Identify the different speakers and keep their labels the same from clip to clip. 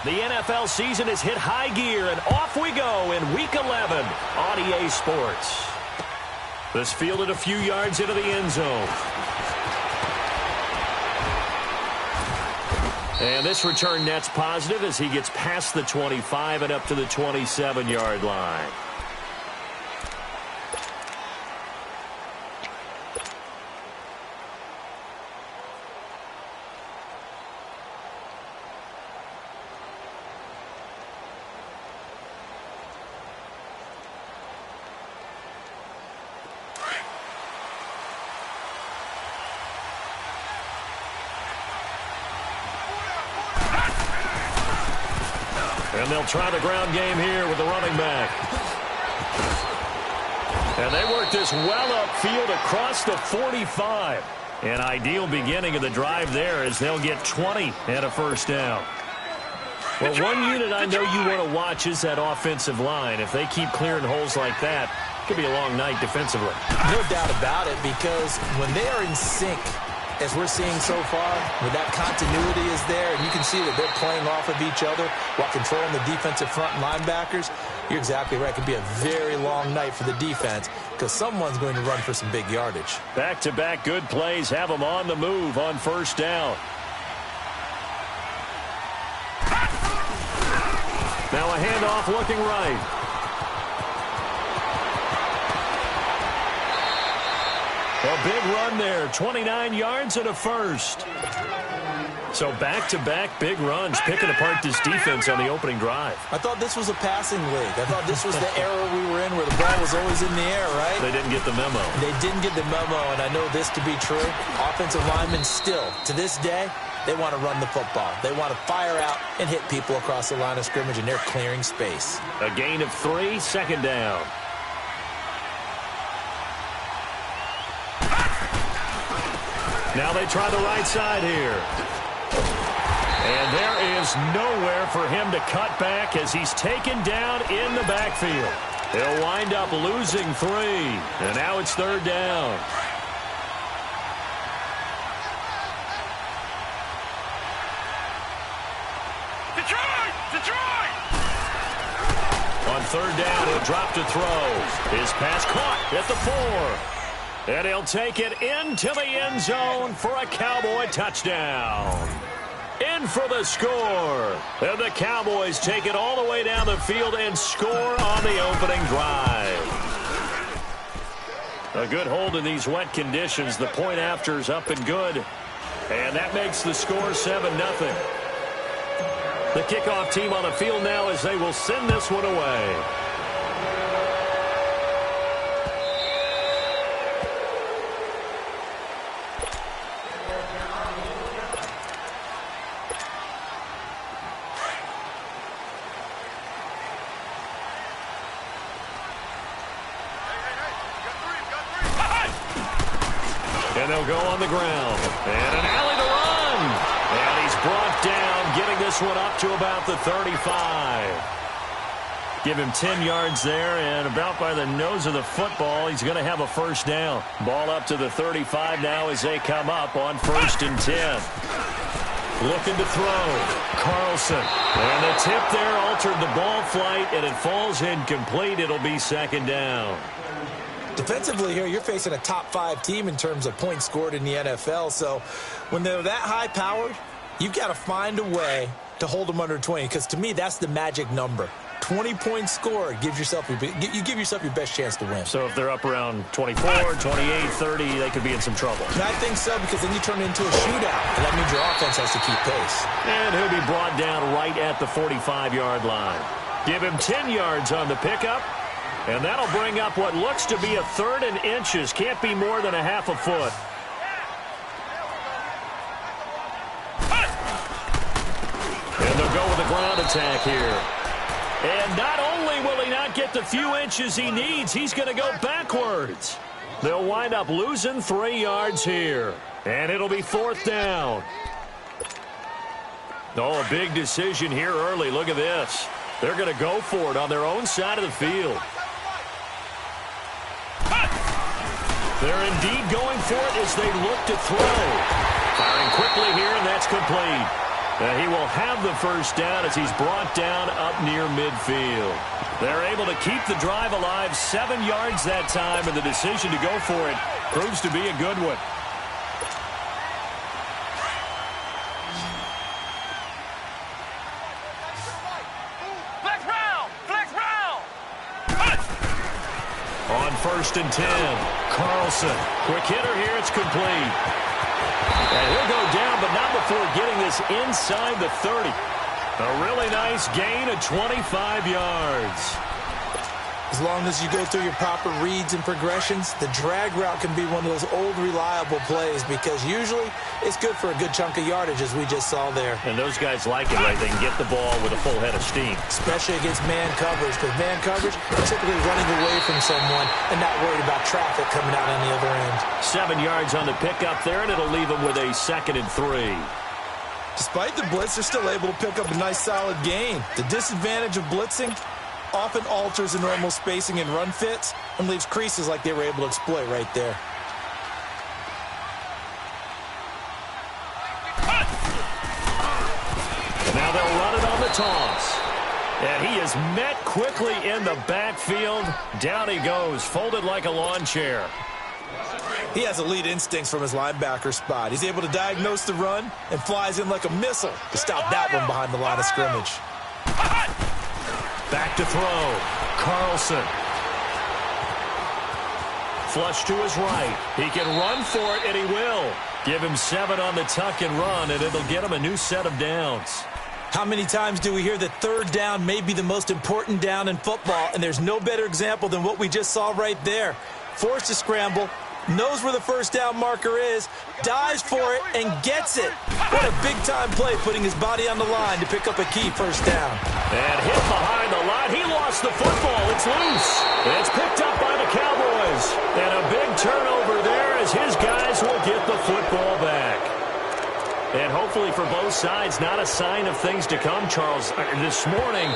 Speaker 1: The NFL season has hit high gear, and off we go in Week 11 on EA Sports. This fielded a few yards into the end zone. And this return net's positive as he gets past the 25 and up to the 27-yard line. And they'll try the ground game here with the running back. And they work this well upfield across the 45. An ideal beginning of the drive there as they'll get 20 and a first down. Well, one unit I know you want to watch is that offensive line. If they keep clearing holes like that, it could be a long night defensively.
Speaker 2: No doubt about it, because when they are in sync, as we're seeing so far, when that continuity is there, and you can see that they're playing off of each other while controlling the defensive front linebackers, you're exactly right. It could be a very long night for the defense because someone's going to run for some big yardage.
Speaker 1: Back-to-back good plays have them on the move on first down. Now a handoff looking right. A big run there, 29 yards and a first. So back-to-back big runs, picking apart this defense on the opening drive.
Speaker 2: I thought this was a passing league. I thought this was the era we were in where the ball was always in the air, right?
Speaker 1: They didn't get the memo.
Speaker 2: They didn't get the memo, and I know this to be true. Offensive linemen still, to this day, they want to run the football. They want to fire out and hit people across the line of scrimmage, and they're clearing space.
Speaker 1: A gain of 3, second down. Now they try the right side here. And there is nowhere for him to cut back as he's taken down in the backfield. He'll wind up losing 3. And now it's third down. Detroit! On third down, he'll drop to throw. His pass caught at the 4. And he'll take it into the end zone for a Cowboy touchdown. In for the score. And the Cowboys take it all the way down the field and score on the opening drive. A good hold in these wet conditions. The point after is up and good. And that makes the score 7-0. The kickoff team on the field now as they will send this one away. And they'll go on the ground. And an alley to run. And he's brought down, getting this one up to about the 35. Give him 10 yards there, and about by the nose of the football, he's going to have a first down. Ball up to the 35 now as they come up on 1st and 10. Looking to throw. Carlson. And the tip there altered the ball flight, and it falls incomplete. It'll be second down.
Speaker 2: Defensively here, you're facing a top 5 team in terms of points scored in the NFL. So when they're that high-powered, you've got to find a way to hold them under 20, because to me, that's the magic number. 20 points scored gives yourself you give yourself your best chance to win.
Speaker 1: So if they're up around 24, 28, 30, they could be in some trouble.
Speaker 2: And I think so, because then you turn it into a shootout, and that means your offense has to keep pace.
Speaker 1: And he'll be brought down right at the 45-yard line. Give him 10 yards on the pickup, and that'll bring up what looks to be a 3rd and inches. Can't be more than a half a foot. And they'll go with a ground attack here. And not only will he not get the few inches he needs, he's going to go backwards. They'll wind up losing 3 yards here. And it'll be 4th down. Oh, a big decision here early. Look at this. They're going to go for it on their own side of the field. They're indeed going for it as they look to throw. Firing quickly here, and that's complete. He will have the first down as he's brought down up near midfield. They're able to keep the drive alive, 7 yards that time, and the decision to go for it proves to be a good one. On 1st and 10, Carlson. Quick hitter here, it's complete. And he'll go down, but not before getting this inside the 30. A really nice gain of 25 yards.
Speaker 2: As long as you go through your proper reads and progressions, the drag route can be one of those old reliable plays because usually it's good for a good chunk of yardage, as we just saw there.
Speaker 1: And those guys like it, right? They can get the ball with a full head of steam.
Speaker 2: Especially against man coverage, because man coverage, you're typically running away from someone and not worried about traffic coming out on the other end.
Speaker 1: 7 yards on the pickup there, and it'll leave them with a 2nd and 3.
Speaker 2: Despite the blitz, they're still able to pick up a nice solid gain. The disadvantage of blitzing often alters the normal spacing and run fits and leaves creases like they were able to exploit right there.
Speaker 1: Now they'll run it on the toss. And he is met quickly in the backfield. Down he goes, folded like a lawn chair.
Speaker 2: He has elite instincts from his linebacker spot. He's able to diagnose the run and flies in like a missile to stop that one behind the line of scrimmage.
Speaker 1: Back to throw. Carlson. Flush to his right. He can run for it, and he will. Give him 7 on the tuck and run, and it'll get him a new set of downs.
Speaker 2: How many times do we hear that third down may be the most important down in football, and there's no better example than what we just saw right there. Forced to scramble, knows where the first down marker is, dives for it, and gets it. What a big-time play, putting his body on the line to pick up a key first down.
Speaker 1: And hit behind the line. He lost the football. It's loose. It's picked up by the Cowboys. And a big turnover there as his guys will get the football back. And hopefully for both sides, not a sign of things to come, Charles. This morning,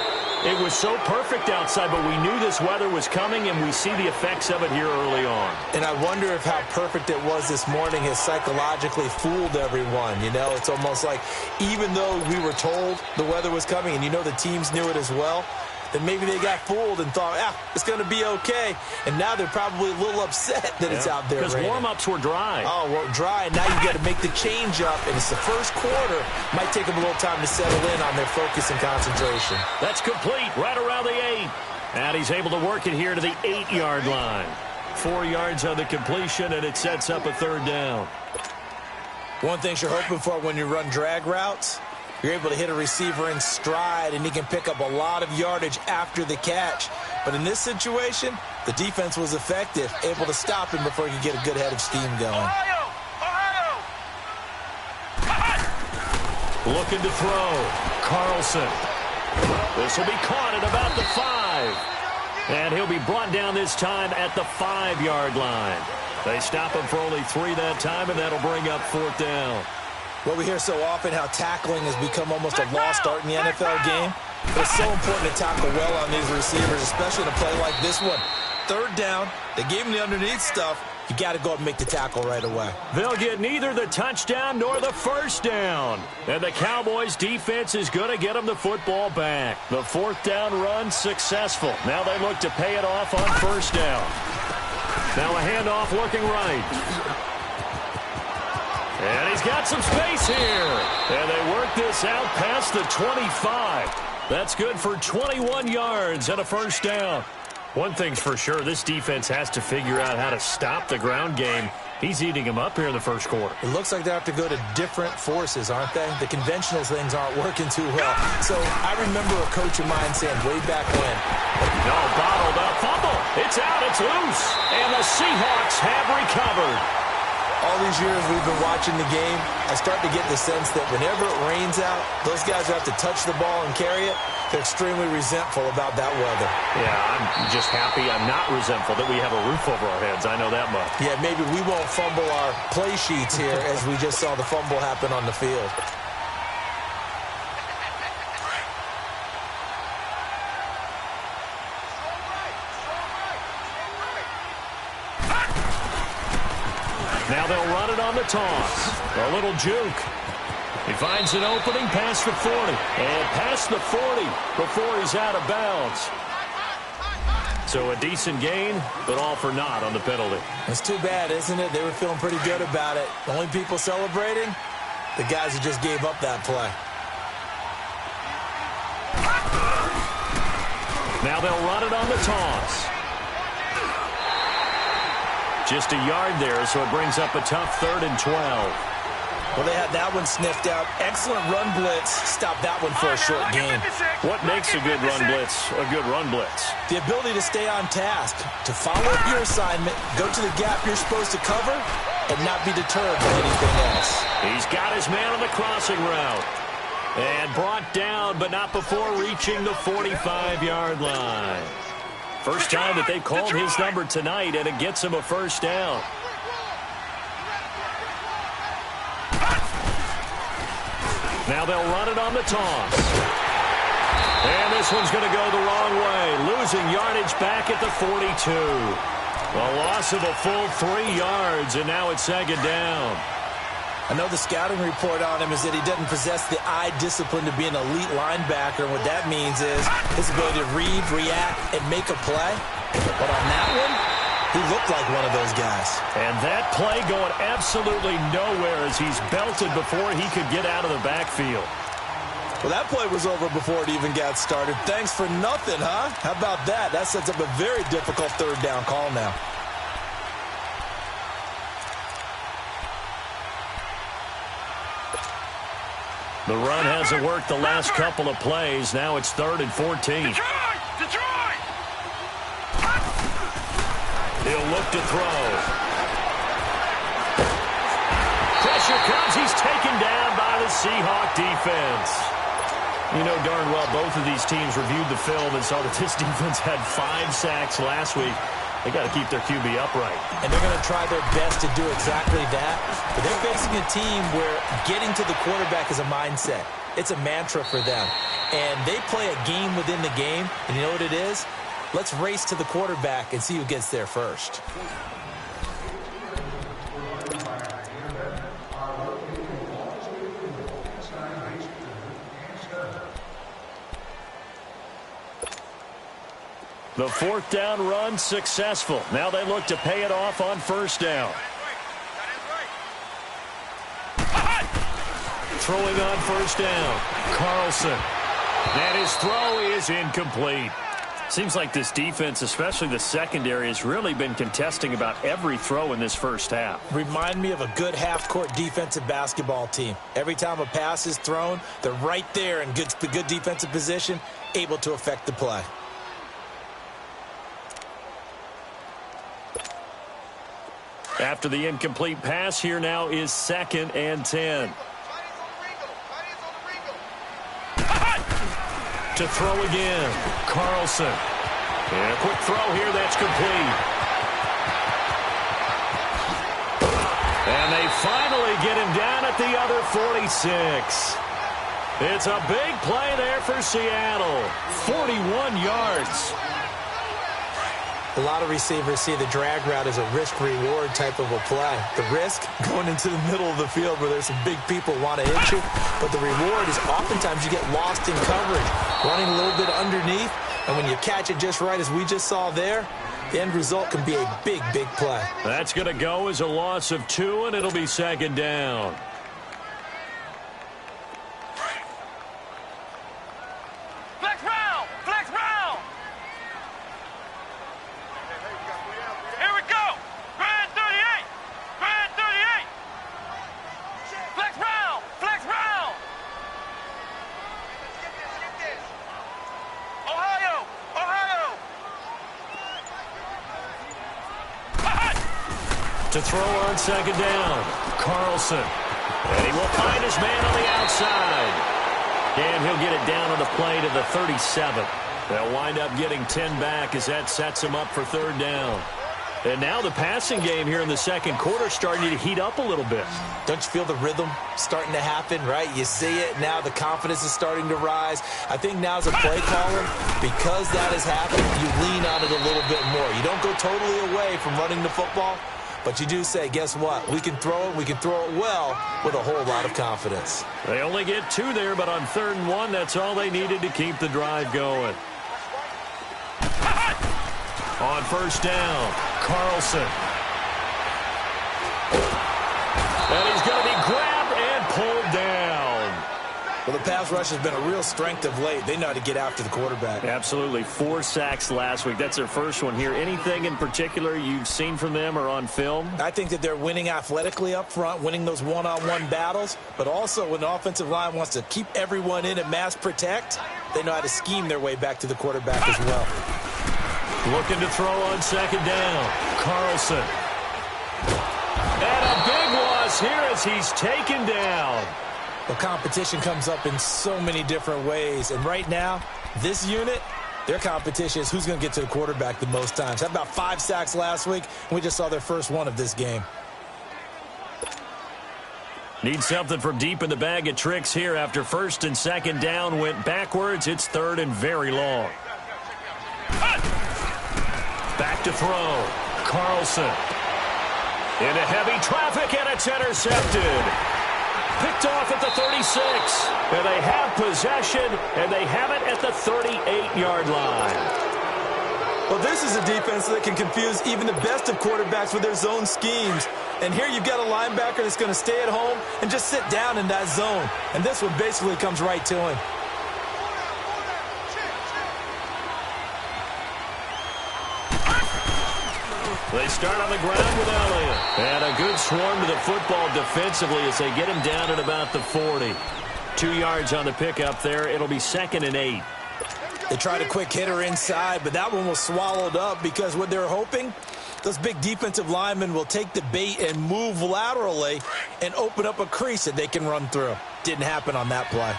Speaker 1: it was so perfect outside, but we knew this weather was coming, and we see the effects of it here early on.
Speaker 2: And I wonder if how perfect it was this morning has psychologically fooled everyone. You know, it's almost like even though we were told the weather was coming, and you know the teams knew it as well, then maybe they got fooled and thought, it's going to be okay. And now they're probably a little upset that it's out there.
Speaker 1: Because warm-ups were dry.
Speaker 2: Oh, well, dry. And now you got to make the change up, and it's the first quarter. Might take them a little time to settle in on their focus and concentration.
Speaker 1: That's complete right around the 8. And he's able to work it here to the 8-yard line. 4 yards on the completion, and it sets up a 3rd down.
Speaker 2: One thing you're hoping for when you run drag routes, you're able to hit a receiver in stride, and he can pick up a lot of yardage after the catch. But in this situation, the defense was effective, able to stop him before he could get a good head of steam going.
Speaker 1: Looking to throw. Carlson. This will be caught at about the 5. And he'll be brought down this time at the 5-yard line. They stop him for only 3 that time, and that'll bring up 4th down.
Speaker 2: Well, we hear so often how tackling has become almost a lost art in the NFL game. But it's so important to tackle well on these receivers, especially in a play like this one. 3rd down, they gave him the underneath stuff. You got to go up and make the tackle right away.
Speaker 1: They'll get neither the touchdown nor the first down. And the Cowboys' defense is going to get them the football back. The 4th down run successful. Now they look to pay it off on 1st down. Now a handoff looking right. And he's got some space here. And they work this out past the 25. That's good for 21 yards and a 1st down. One thing's for sure, this defense has to figure out how to stop the ground game. He's eating them up here in the 1st quarter.
Speaker 2: It looks like they have to go to different forces, aren't they? The conventional things aren't working too well. So I remember a coach of mine saying way back when.
Speaker 1: No, bottled up. Fumble. It's out. It's loose. And the Seahawks have recovered.
Speaker 2: All these years we've been watching the game, I start to get the sense that whenever it rains out, those guys who have to touch the ball and carry it, they're extremely resentful about that weather.
Speaker 1: Yeah, I'm just happy I'm not resentful that we have a roof over our heads. I know that much.
Speaker 2: Yeah, maybe we won't fumble our play sheets here as we just saw the fumble happen on the field.
Speaker 1: Now they'll run it on the toss. A little juke. He finds an opening past the 40. And past the 40 before he's out of bounds. So a decent gain, but all for naught on the penalty.
Speaker 2: It's too bad, isn't it? They were feeling pretty good about it. The only people celebrating, the guys who just gave up that play.
Speaker 1: Now they'll run it on the toss. Just a yard there, so it brings up a tough 3rd and 12.
Speaker 2: Well, they had that one sniffed out. Excellent run blitz. Stop that one for a short gain.
Speaker 1: What makes a good run blitz a good run blitz?
Speaker 2: The ability to stay on task, to follow up your assignment, go to the gap you're supposed to cover, and not be deterred by anything else.
Speaker 1: He's got his man on the crossing route. And brought down, but not before reaching the 45-yard line. First time that they've called his number tonight, and it gets him a first down. Now they'll run it on the toss. And this one's going to go the wrong way, losing yardage back at the 42. A loss of a full 3 yards, and now it's 2nd down.
Speaker 2: I know the scouting report on him is that he doesn't possess the eye discipline to be an elite linebacker. And what that means is his ability to read, react, and make a play. But on that one, he looked like one of those guys.
Speaker 1: And that play going absolutely nowhere as he's belted before he could get out of the backfield.
Speaker 2: Well, that play was over before it even got started. Thanks for nothing, huh? How about that? That sets up a very difficult 3rd down call now.
Speaker 1: The run hasn't worked the last couple of plays. Now it's 3rd and 14.
Speaker 3: Detroit!
Speaker 1: He'll look to throw. Pressure comes. He's taken down by the Seahawk defense. You know darn well both of these teams reviewed the film and saw that this defense had 5 sacks last week. They got to keep their QB upright.
Speaker 2: And they're going to try their best to do exactly that. But they're facing a team where getting to the quarterback is a mindset. It's a mantra for them. And they play a game within the game. And you know what it is? Let's race to the quarterback and see who gets there first.
Speaker 1: The 4th down run successful. Now they look to pay it off on 1st down. Throwing on 1st down. Carlson. And his throw is incomplete. Seems like this defense, especially the secondary, has really been contesting about every throw in this first half.
Speaker 2: Remind me of a good half-court defensive basketball team. Every time a pass is thrown, they're right there in good defensive position, able to affect the play.
Speaker 1: After the incomplete pass, here now is 2nd and 10. To throw again, Carlson. And a quick throw here, that's complete. And they finally get him down at the other 46. It's a big play there for Seattle. 41 yards.
Speaker 2: A lot of receivers see the drag route as a risk-reward type of a play. The risk, going into the middle of the field where there's some big people who want to hit you. But the reward is oftentimes you get lost in coverage, running a little bit underneath. And when you catch it just right, as we just saw there, the end result can be a big, big play.
Speaker 1: That's going to go as a loss of 2, and it'll be 2nd down. To throw on 2nd down, Carlson. And he will find his man on the outside. And he'll get it down on the play to the 37. They'll wind up getting 10 back as that sets him up for 3rd down. And now the passing game here in the 2nd quarter starting to heat up a little bit.
Speaker 2: Don't you feel the rhythm starting to happen, right? You see it. Now the confidence is starting to rise. I think now as a play caller, because that has happened, you lean on it a little bit more. You don't go totally away from running the football, But you do say, guess what? We can throw it. We can throw it well with a whole lot of confidence.
Speaker 1: They only get 2 there, but on 3rd and 1, that's all they needed to keep the drive going. On 1st down, Carlson. And he's going to be grabbed and pulled down.
Speaker 2: Well, the pass rush has been a real strength of late. They know how to get after the quarterback.
Speaker 1: Absolutely. 4 sacks last week. That's their first one here. Anything in particular you've seen from them or on film?
Speaker 2: I think that they're winning athletically up front, winning those one-on-one battles, but also when the offensive line wants to keep everyone in and mass protect, they know how to scheme their way back to the quarterback as well.
Speaker 1: Looking to throw on 2nd down. Carlson. And a big loss here as he's taken down.
Speaker 2: The competition comes up in so many different ways. And right now, this unit, their competition is who's going to get to the quarterback the most times. Had about 5 sacks last week, and we just saw their first one of this game.
Speaker 1: Need something from deep in the bag of tricks here after 1st and 2nd down went backwards. It's 3rd and very long. Back to throw. Carlson. Into heavy traffic, and it's intercepted. Picked off at the 36. And they have possession, and they have it at the 38-yard line.
Speaker 3: Well, this is a defense that can confuse even the best of quarterbacks with their zone schemes. And here you've got a linebacker that's going to stay at home and just sit down in that zone. And this one basically comes right to him.
Speaker 1: They start on the ground with Elliott. And a good swarm to the football defensively as they get him down at about the 40. 2 yards on the pickup there. It'll be 2nd and 8.
Speaker 2: They tried a quick hitter inside, but that one was swallowed up because what they're hoping, those big defensive linemen will take the bait and move laterally and open up a crease that they can run through. Didn't happen on that play.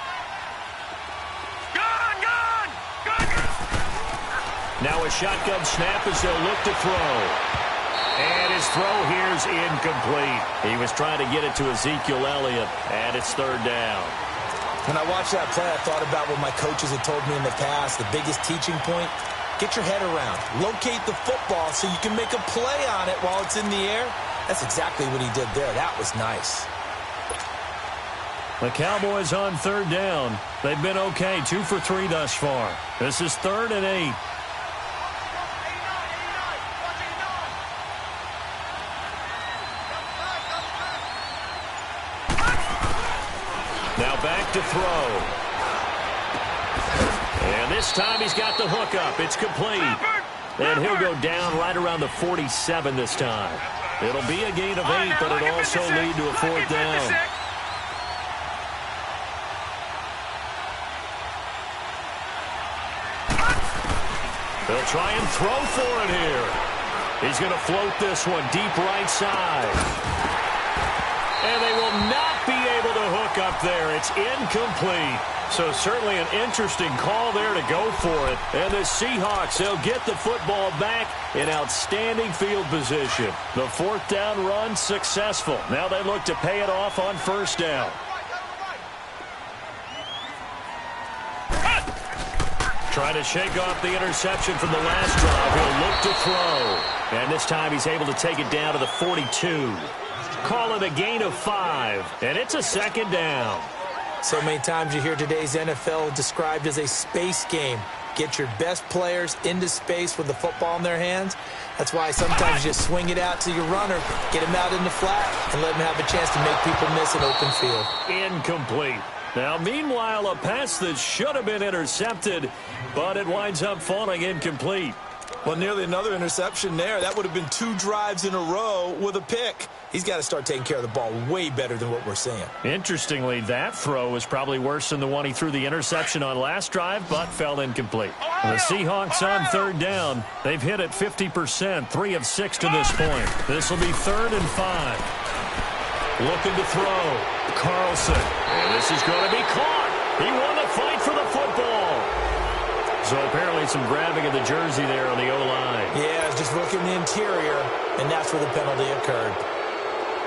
Speaker 1: Now a shotgun snap as they'll look to throw. And his throw here's incomplete. He was trying to get it to Ezekiel Elliott, and it's 3rd down.
Speaker 2: When I watched that play, I thought about what my coaches had told me in the past. The biggest teaching point, get your head around. Locate the football so you can make a play on it while it's in the air. That's exactly what he did there. That was nice.
Speaker 1: The Cowboys on 3rd down. They've been okay, 2 for 3 thus far. This is 3rd and 8. Now back to throw. And this time he's got the hook up. It's complete. And he'll go down right around the 47 this time. It'll be a gain of 8, but it'll also lead to a 4th down. They'll try and throw for it here. He's going to float this one deep right side. And they will not be able to hook up there. It's incomplete. So certainly an interesting call there to go for it. And the Seahawks, they'll get the football back in outstanding field position. The 4th down run successful. Now they look to pay it off on 1st down. Trying to shake off the interception from the last drive. He'll look to throw. And this time he's able to take it down to the 42. Call it a gain of 5, and it's a 2nd down.
Speaker 2: So many times you hear today's NFL described as a space game. Get your best players into space with the football in their hands. That's why sometimes you just swing it out to your runner, get him out in the flat, and let him have a chance to make people miss an open field.
Speaker 1: Incomplete. Now, meanwhile, a pass that should have been intercepted, but it winds up falling incomplete.
Speaker 3: Well, nearly another interception there. That would have been 2 drives in a row with a pick. He's got to start taking care of the ball way better than what we're seeing.
Speaker 1: Interestingly, that throw was probably worse than the one he threw the interception on last drive, but fell incomplete. The Seahawks on 3rd down. They've hit it 50%, 3 of 6 to this point. This will be 3rd and 5. Looking to throw. Carlson. And this is going to be caught. He won the fight for the football. So apparently some grabbing of the jersey there on the O-line.
Speaker 2: Yeah, it's just looking the interior, and that's where the penalty occurred.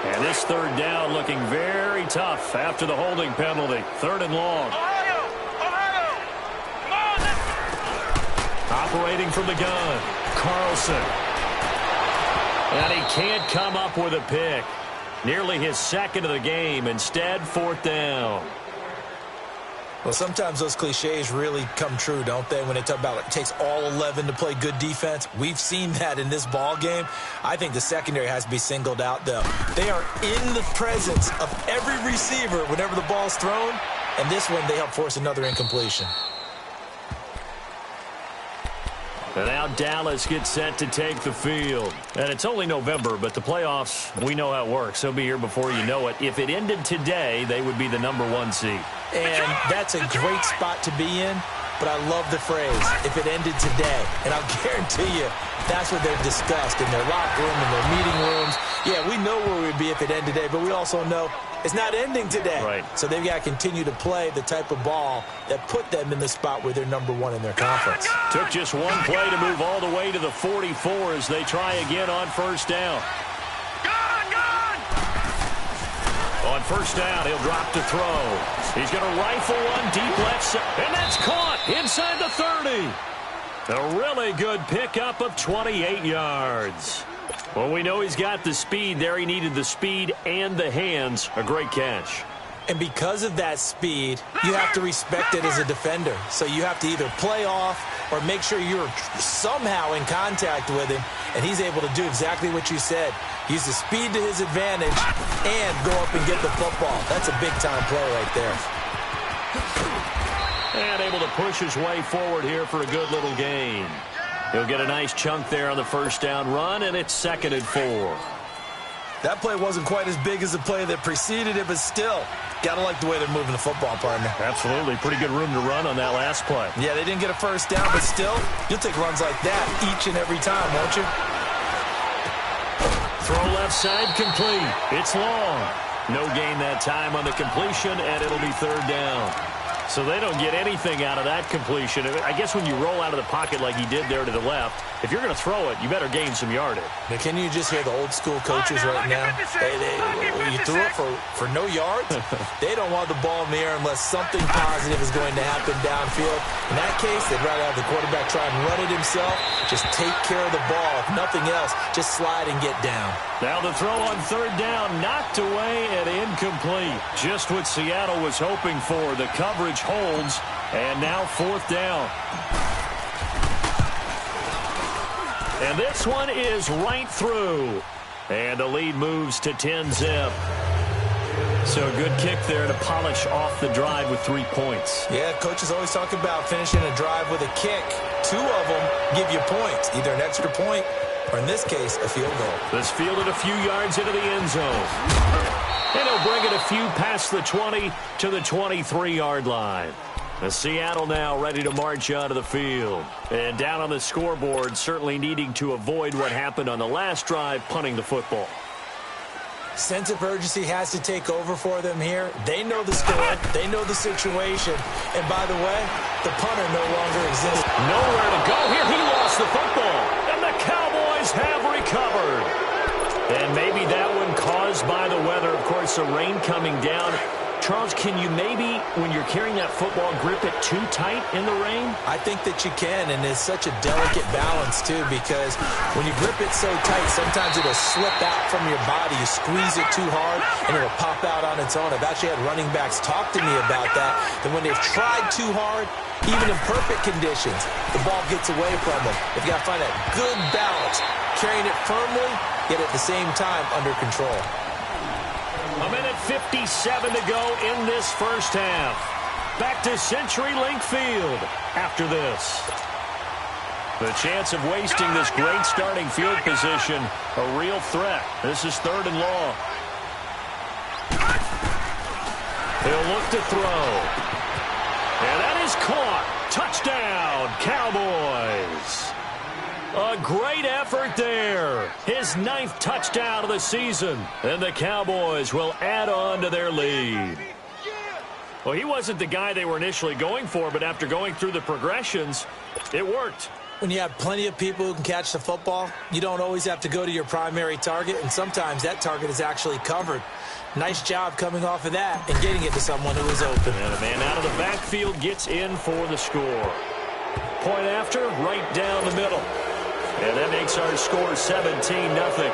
Speaker 1: And this 3rd down looking very tough after the holding penalty. 3rd and long. Operating from the gun. Carlson. And he can't come up with a pick. Nearly his second of the game. Instead, 4th down.
Speaker 2: Well, sometimes those cliches really come true, don't they? When they talk about it takes all 11 to play good defense. We've seen that in this ball game. I think the secondary has to be singled out, though. They are in the presence of every receiver whenever the ball's thrown. And this one, they help force another incompletion.
Speaker 1: And now Dallas gets set to take the field. And it's only November, but the playoffs, we know how it works. They'll be here before you know it. If it ended today, they would be the #1 seed.
Speaker 2: And that's a great spot to be in, but I love the phrase, if it ended today. And I'll guarantee you, that's what they've discussed in their locker room, in their meeting rooms. Yeah, we know where we'd be if it ended today, but we also know it's not ending today.
Speaker 1: Right.
Speaker 2: So they've got to continue to play the type of ball that put them in the spot where they're #1 in their conference.
Speaker 1: Took just one play to move all the way to the 44 as they try again on 1st down. On 1st down, he'll drop to throw. He's going to rifle one deep left side, and that's caught inside the 30. A really good pickup of 28 yards. Well, we know he's got the speed there. He needed the speed and the hands. A great catch.
Speaker 2: And because of that speed, you have to respect it as a defender. So you have to either play off or make sure you're somehow in contact with him, and he's able to do exactly what you said. Use the speed to his advantage and go up and get the football. That's a big-time play right there.
Speaker 1: And able to push his way forward here for a good little gain. He'll get a nice chunk there on the 1st down run, and it's 2nd and 4.
Speaker 3: That play wasn't quite as big as the play that preceded it, but still, got to like the way they're moving the football, partner.
Speaker 1: Absolutely. Pretty good room to run on that last play.
Speaker 3: Yeah, they didn't get a 1st down, but still, you'll take runs like that each and every time, won't you?
Speaker 1: Throw left side complete. It's long. No gain that time on the completion, and it'll be 3rd down. So they don't get anything out of that completion. I guess when you roll out of the pocket like he did there to the left, if you're going to throw it, you better gain some yardage.
Speaker 2: Now, can you just hear the old school coaches right now? You threw it for no yards? They don't want the ball in the air unless something positive is going to happen downfield. In that case, they'd rather have the quarterback try and run it himself. Just take care of the ball. If nothing else, just slide and get down.
Speaker 1: Now the throw on 3rd down, knocked away and incomplete. Just what Seattle was hoping for. The coverage holds, and now 4th down. And this one is right through. And the lead moves to 10-zip. So a good kick there to polish off the drive with 3 points.
Speaker 2: Yeah, coaches always talk about finishing a drive with a kick. 2 of them give you points, either an extra point or, in this case, a field goal.
Speaker 1: This fielded a few yards into the end zone. And he'll bring it a few past the 20 to the 23-yard line. The Seattle now ready to march onto the field. And down on the scoreboard, certainly needing to avoid what happened on the last drive, punting the football.
Speaker 2: Sense of urgency has to take over for them here. They know the score. They know the situation. And by the way, the punter no longer exists.
Speaker 1: Nowhere to go here. He lost the football. And the Cowboys have recovered. And maybe that one caused by the weather. Of course, the rain coming down. Charles, can you maybe, when you're carrying that football, grip it too tight in the rain?
Speaker 2: I think that you can, and it's such a delicate balance, too, because when you grip it so tight, sometimes it'll slip out from your body. You squeeze it too hard, and it'll pop out on its own. I've actually had running backs talk to me about that when they've tried too hard, even in perfect conditions, the ball gets away from them. You've got to find that good balance, carrying it firmly, yet at the same time under control.
Speaker 1: A minute 57 to go in this 1st half. Back to CenturyLink Field after this. The chance of wasting this great starting field position, a real threat. This is 3rd and long. He'll look to throw. And that is caught. Touchdown, Cowboys. A great effort there. His 9th touchdown of the season. And the Cowboys will add on to their lead. Well, he wasn't the guy they were initially going for, but after going through the progressions, it worked.
Speaker 2: When you have plenty of people who can catch the football, you don't always have to go to your primary target, and sometimes that target is actually covered. Nice job coming off of that and getting it to someone who is open.
Speaker 1: And a man out of the backfield gets in for the score. Point after, right down the middle. And that makes our score 17-0.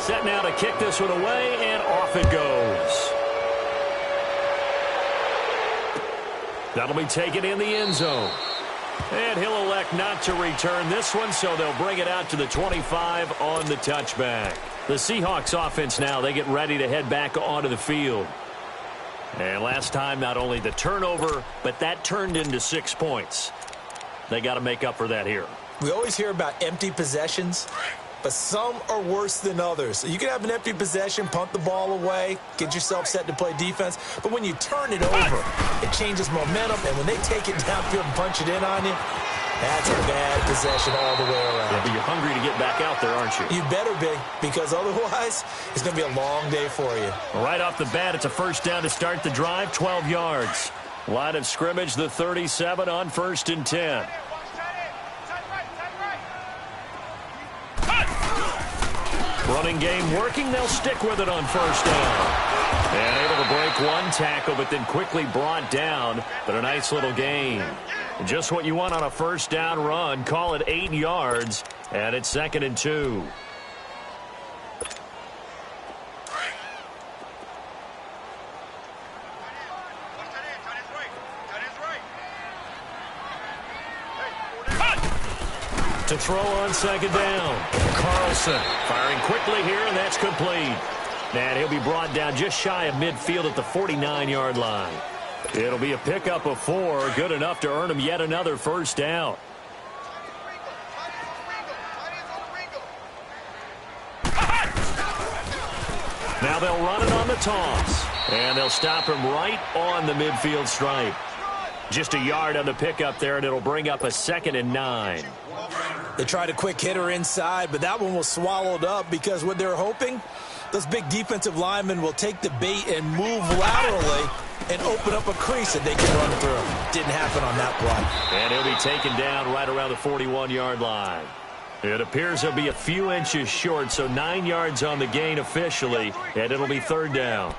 Speaker 1: Set now to kick this one away, and off it goes. That'll be taken in the end zone. And he'll elect not to return this one, so they'll bring it out to the 25 on the touchback. The Seahawks offense now, they get ready to head back onto the field. And last time, not only the turnover, but that turned into 6 points. They got to make up for that here.
Speaker 2: We always hear about empty possessions, but some are worse than others. You can have an empty possession, punt the ball away, get yourself set to play defense, but when you turn it over, it changes momentum, and when they take it downfield and punch it in on you, that's a bad possession all the way around.
Speaker 1: Yeah, but you're hungry to get back out there, aren't you?
Speaker 2: You better be, because otherwise, it's going to be a long day for you.
Speaker 1: Right off the bat, it's a first down to start the drive, 12 yards. Line of scrimmage, the 37 on 1st and 10. Running game working. They'll stick with it on 1st down. And able to break one tackle, but then quickly brought down. But a nice little gain. Just what you want on a 1st down run. Call it 8 yards. And it's 2nd and 2. To throw on 2nd down. Carlson firing quickly here, and that's complete. And he'll be brought down just shy of midfield at the 49-yard line. It'll be a pickup of 4, good enough to earn him yet another 1st down. Now they'll run it on the toss. And they'll stop him right on the midfield stripe. Just a yard on the pickup there, and it'll bring up a 2nd and 9.
Speaker 2: They tried a quick hitter inside, but that one was swallowed up because what they're hoping, those big defensive linemen will take the bait and move laterally and open up a crease that they can run through. Didn't happen on that play.
Speaker 1: And he'll be taken down right around the 41-yard line. It appears he'll be a few inches short, so 9 yards on the gain officially, and it'll be 3rd down.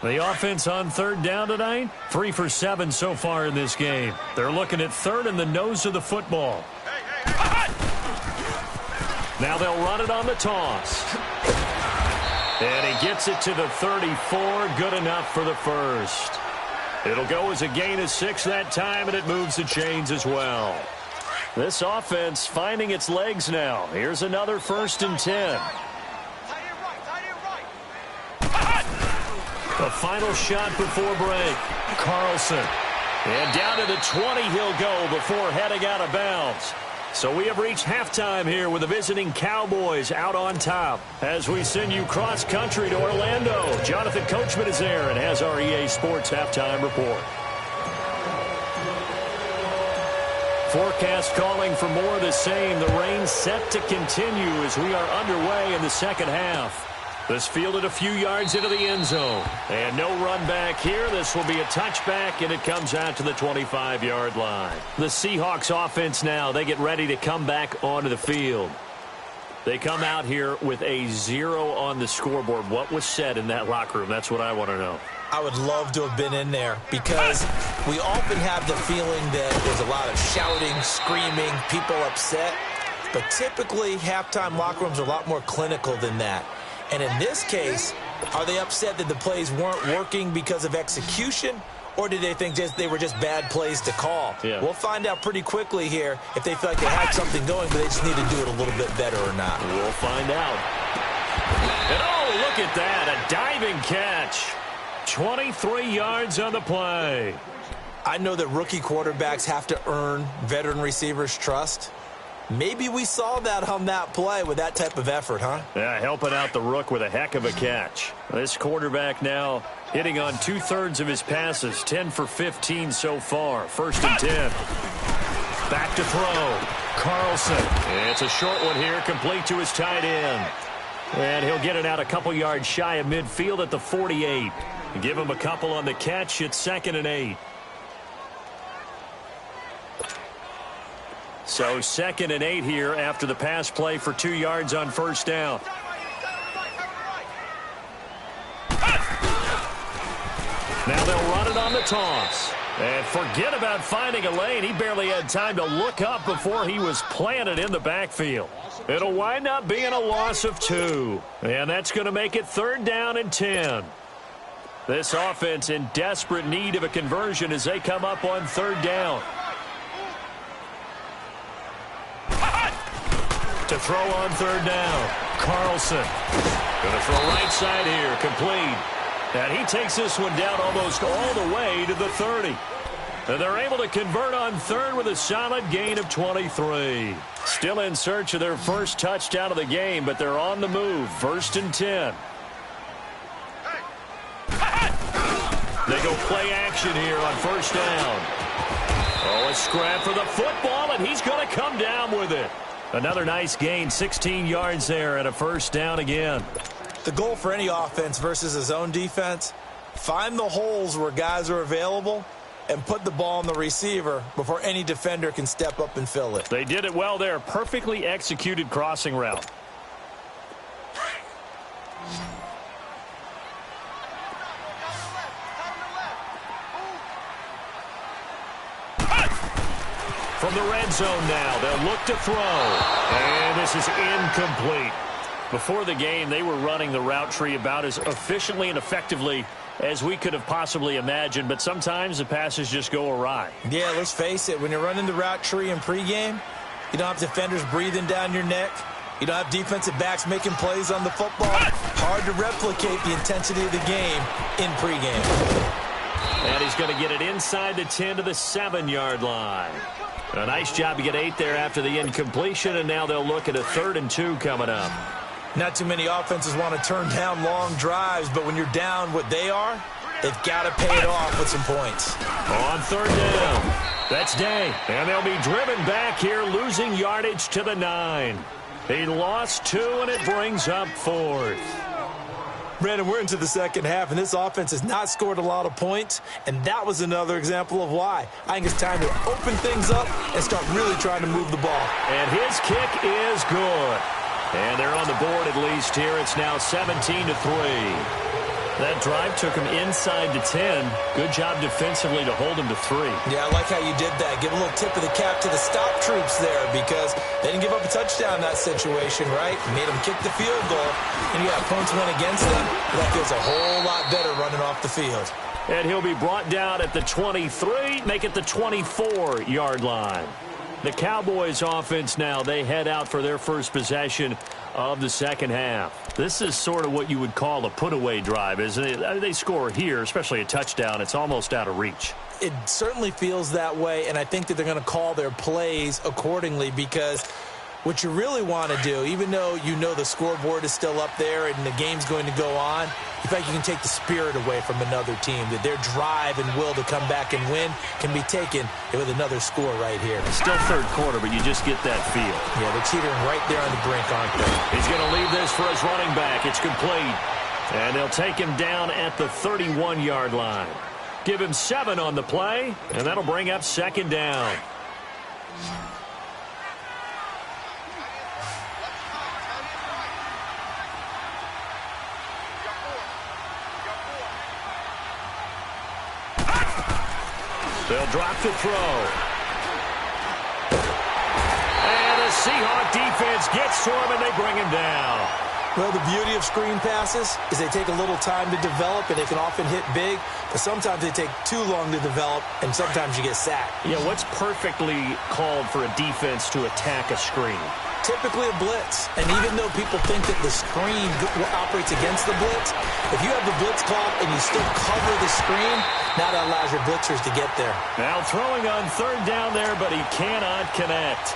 Speaker 1: The offense on 3rd down tonight, 3 for 7 so far in this game. They're looking at 3rd and the nose of the football. Now they'll run it on the toss. And he gets it to the 34, good enough for the 1st. It'll go as a gain of 6 that time, and it moves the chains as well. This offense finding its legs now. Here's another 1st and 10. The final shot before break. Carlson. And down to the 20 he'll go before heading out of bounds. So we have reached halftime here with the visiting Cowboys out on top. As we send you cross-country to Orlando, Jonathan Coachman is there and has our EA Sports halftime report. Forecast calling for more of the same. The rain set to continue as we are underway in the 2nd half. This fielded a few yards into the end zone. And no run back here. This will be a touchback, and it comes out to the 25-yard line. The Seahawks offense now, they get ready to come back onto the field. They come out here with a 0 on the scoreboard. What was said in that locker room? That's what I want to know.
Speaker 2: I would love to have been in there because we often have the feeling that there's a lot of shouting, screaming, people upset. But typically, halftime locker rooms are a lot more clinical than that. And in this case, are they upset that the plays weren't working because of execution, or did they think they were just bad plays to call?
Speaker 1: Yeah.
Speaker 2: We'll find out pretty quickly here if they feel like they had something going, but they just need to do it a little bit better or not.
Speaker 1: We'll find out. And oh, look at that, a diving catch. 23 yards on the play.
Speaker 2: I know that rookie quarterbacks have to earn veteran receivers' trust. Maybe we saw that on that play with that type of effort, huh?
Speaker 1: Yeah, helping out the rook with a heck of a catch. This quarterback now hitting on 2/3 of his passes, 10 for 15 so far. 1st and 10. Back to throw. Carlson. It's a short one here, complete to his tight end. And he'll get it out a couple yards shy of midfield at the 48. Give him a couple on the catch. It's 2nd and 8. So 2nd and 8 here after the pass play for 2 yards on 1st down. Now they'll run it on the toss. And forget about finding a lane. He barely had time to look up before he was planted in the backfield. It'll wind up being a loss of 2. And that's going to make it 3rd down and 10. This offense in desperate need of a conversion as they come up on 3rd down. To throw on 3rd down, Carlson. Going to throw right side here, complete. And he takes this one down almost all the way to the 30. And they're able to convert on 3rd with a solid gain of 23. Still in search of their first touchdown of the game, but they're on the move. 1st and 10. They go play action here on 1st down. Oh, a scrap for the football, and he's going to come down with it. Another nice gain, 16 yards there, and a 1st down again.
Speaker 3: The goal for any offense versus a zone defense, find the holes where guys are available and put the ball on the receiver before any defender can step up and fill it.
Speaker 1: They did it well there. Perfectly executed crossing route. From the red zone now, they'll look to throw. And this is incomplete. Before the game, they were running the route tree about as efficiently and effectively as we could have possibly imagined, but sometimes the passes just go awry.
Speaker 3: Yeah, let's face it. When you're running the route tree in pregame, you don't have defenders breathing down your neck. You don't have defensive backs making plays on the football. Hard to replicate the intensity of the game in pregame.
Speaker 1: And he's going to get it inside the 10 to the 7-yard line. A nice job to get 8 there after the incompletion, and now they'll look at a 3rd and 2 coming up.
Speaker 3: Not too many offenses want to turn down long drives, but when you're down what they are, they've got to pay it off with some points.
Speaker 1: On 3rd down, that's Day. And they'll be driven back here, losing yardage to the 9. He lost 2, and it brings up 4th.
Speaker 3: Brandon, we're into the second half, and this offense has not scored a lot of points, and that was another example of why. I think it's time to open things up and start really trying to move the ball.
Speaker 1: And his kick is good. And they're on the board at least here. It's now 17-3. That drive took him inside the 10. Good job defensively to hold him to 3.
Speaker 3: Yeah, I like how you did that. Give a little tip of the cap to the stop troops there because they didn't give up a touchdown in that situation, right? Made them kick the field goal, and you have points went against them. That feels a whole lot better running off the field.
Speaker 1: And he'll be brought down at the 23, make it the 24-yard line. The Cowboys offense now, they head out for their first possession of the second half. This is sort of what you would call a put-away drive, isn't it? They score here, especially a touchdown. It's almost out of reach.
Speaker 3: It certainly feels that way, and I think that they're going to call their plays accordingly because what you really want to do, even though you know the scoreboard is still up there and the game's going to go on, in fact, you can take the spirit away from another team, that their drive and will to come back and win can be taken with another score right here.
Speaker 1: Still third quarter, but you just get that feel.
Speaker 3: Yeah, they're teetering right there on the brink, aren't they?
Speaker 1: He's going to leave this for his running back. It's complete. And they'll take him down at the 31-yard line. Give him 7 on the play, and that'll bring up 2nd down. They'll drop the throw. And the Seahawk defense gets to him, and they bring him down.
Speaker 3: Well, the beauty of screen passes is they take a little time to develop, and they can often hit big, but sometimes they take too long to develop, and sometimes you get sacked.
Speaker 1: Yeah, what's perfectly called for a defense to attack a screen?
Speaker 3: Typically a blitz, and even though people think that the screen operates against the blitz, if you have the blitz called and you still cover the screen, now that allows your blitzers to get there.
Speaker 1: Now throwing on 3rd down there, but he cannot connect.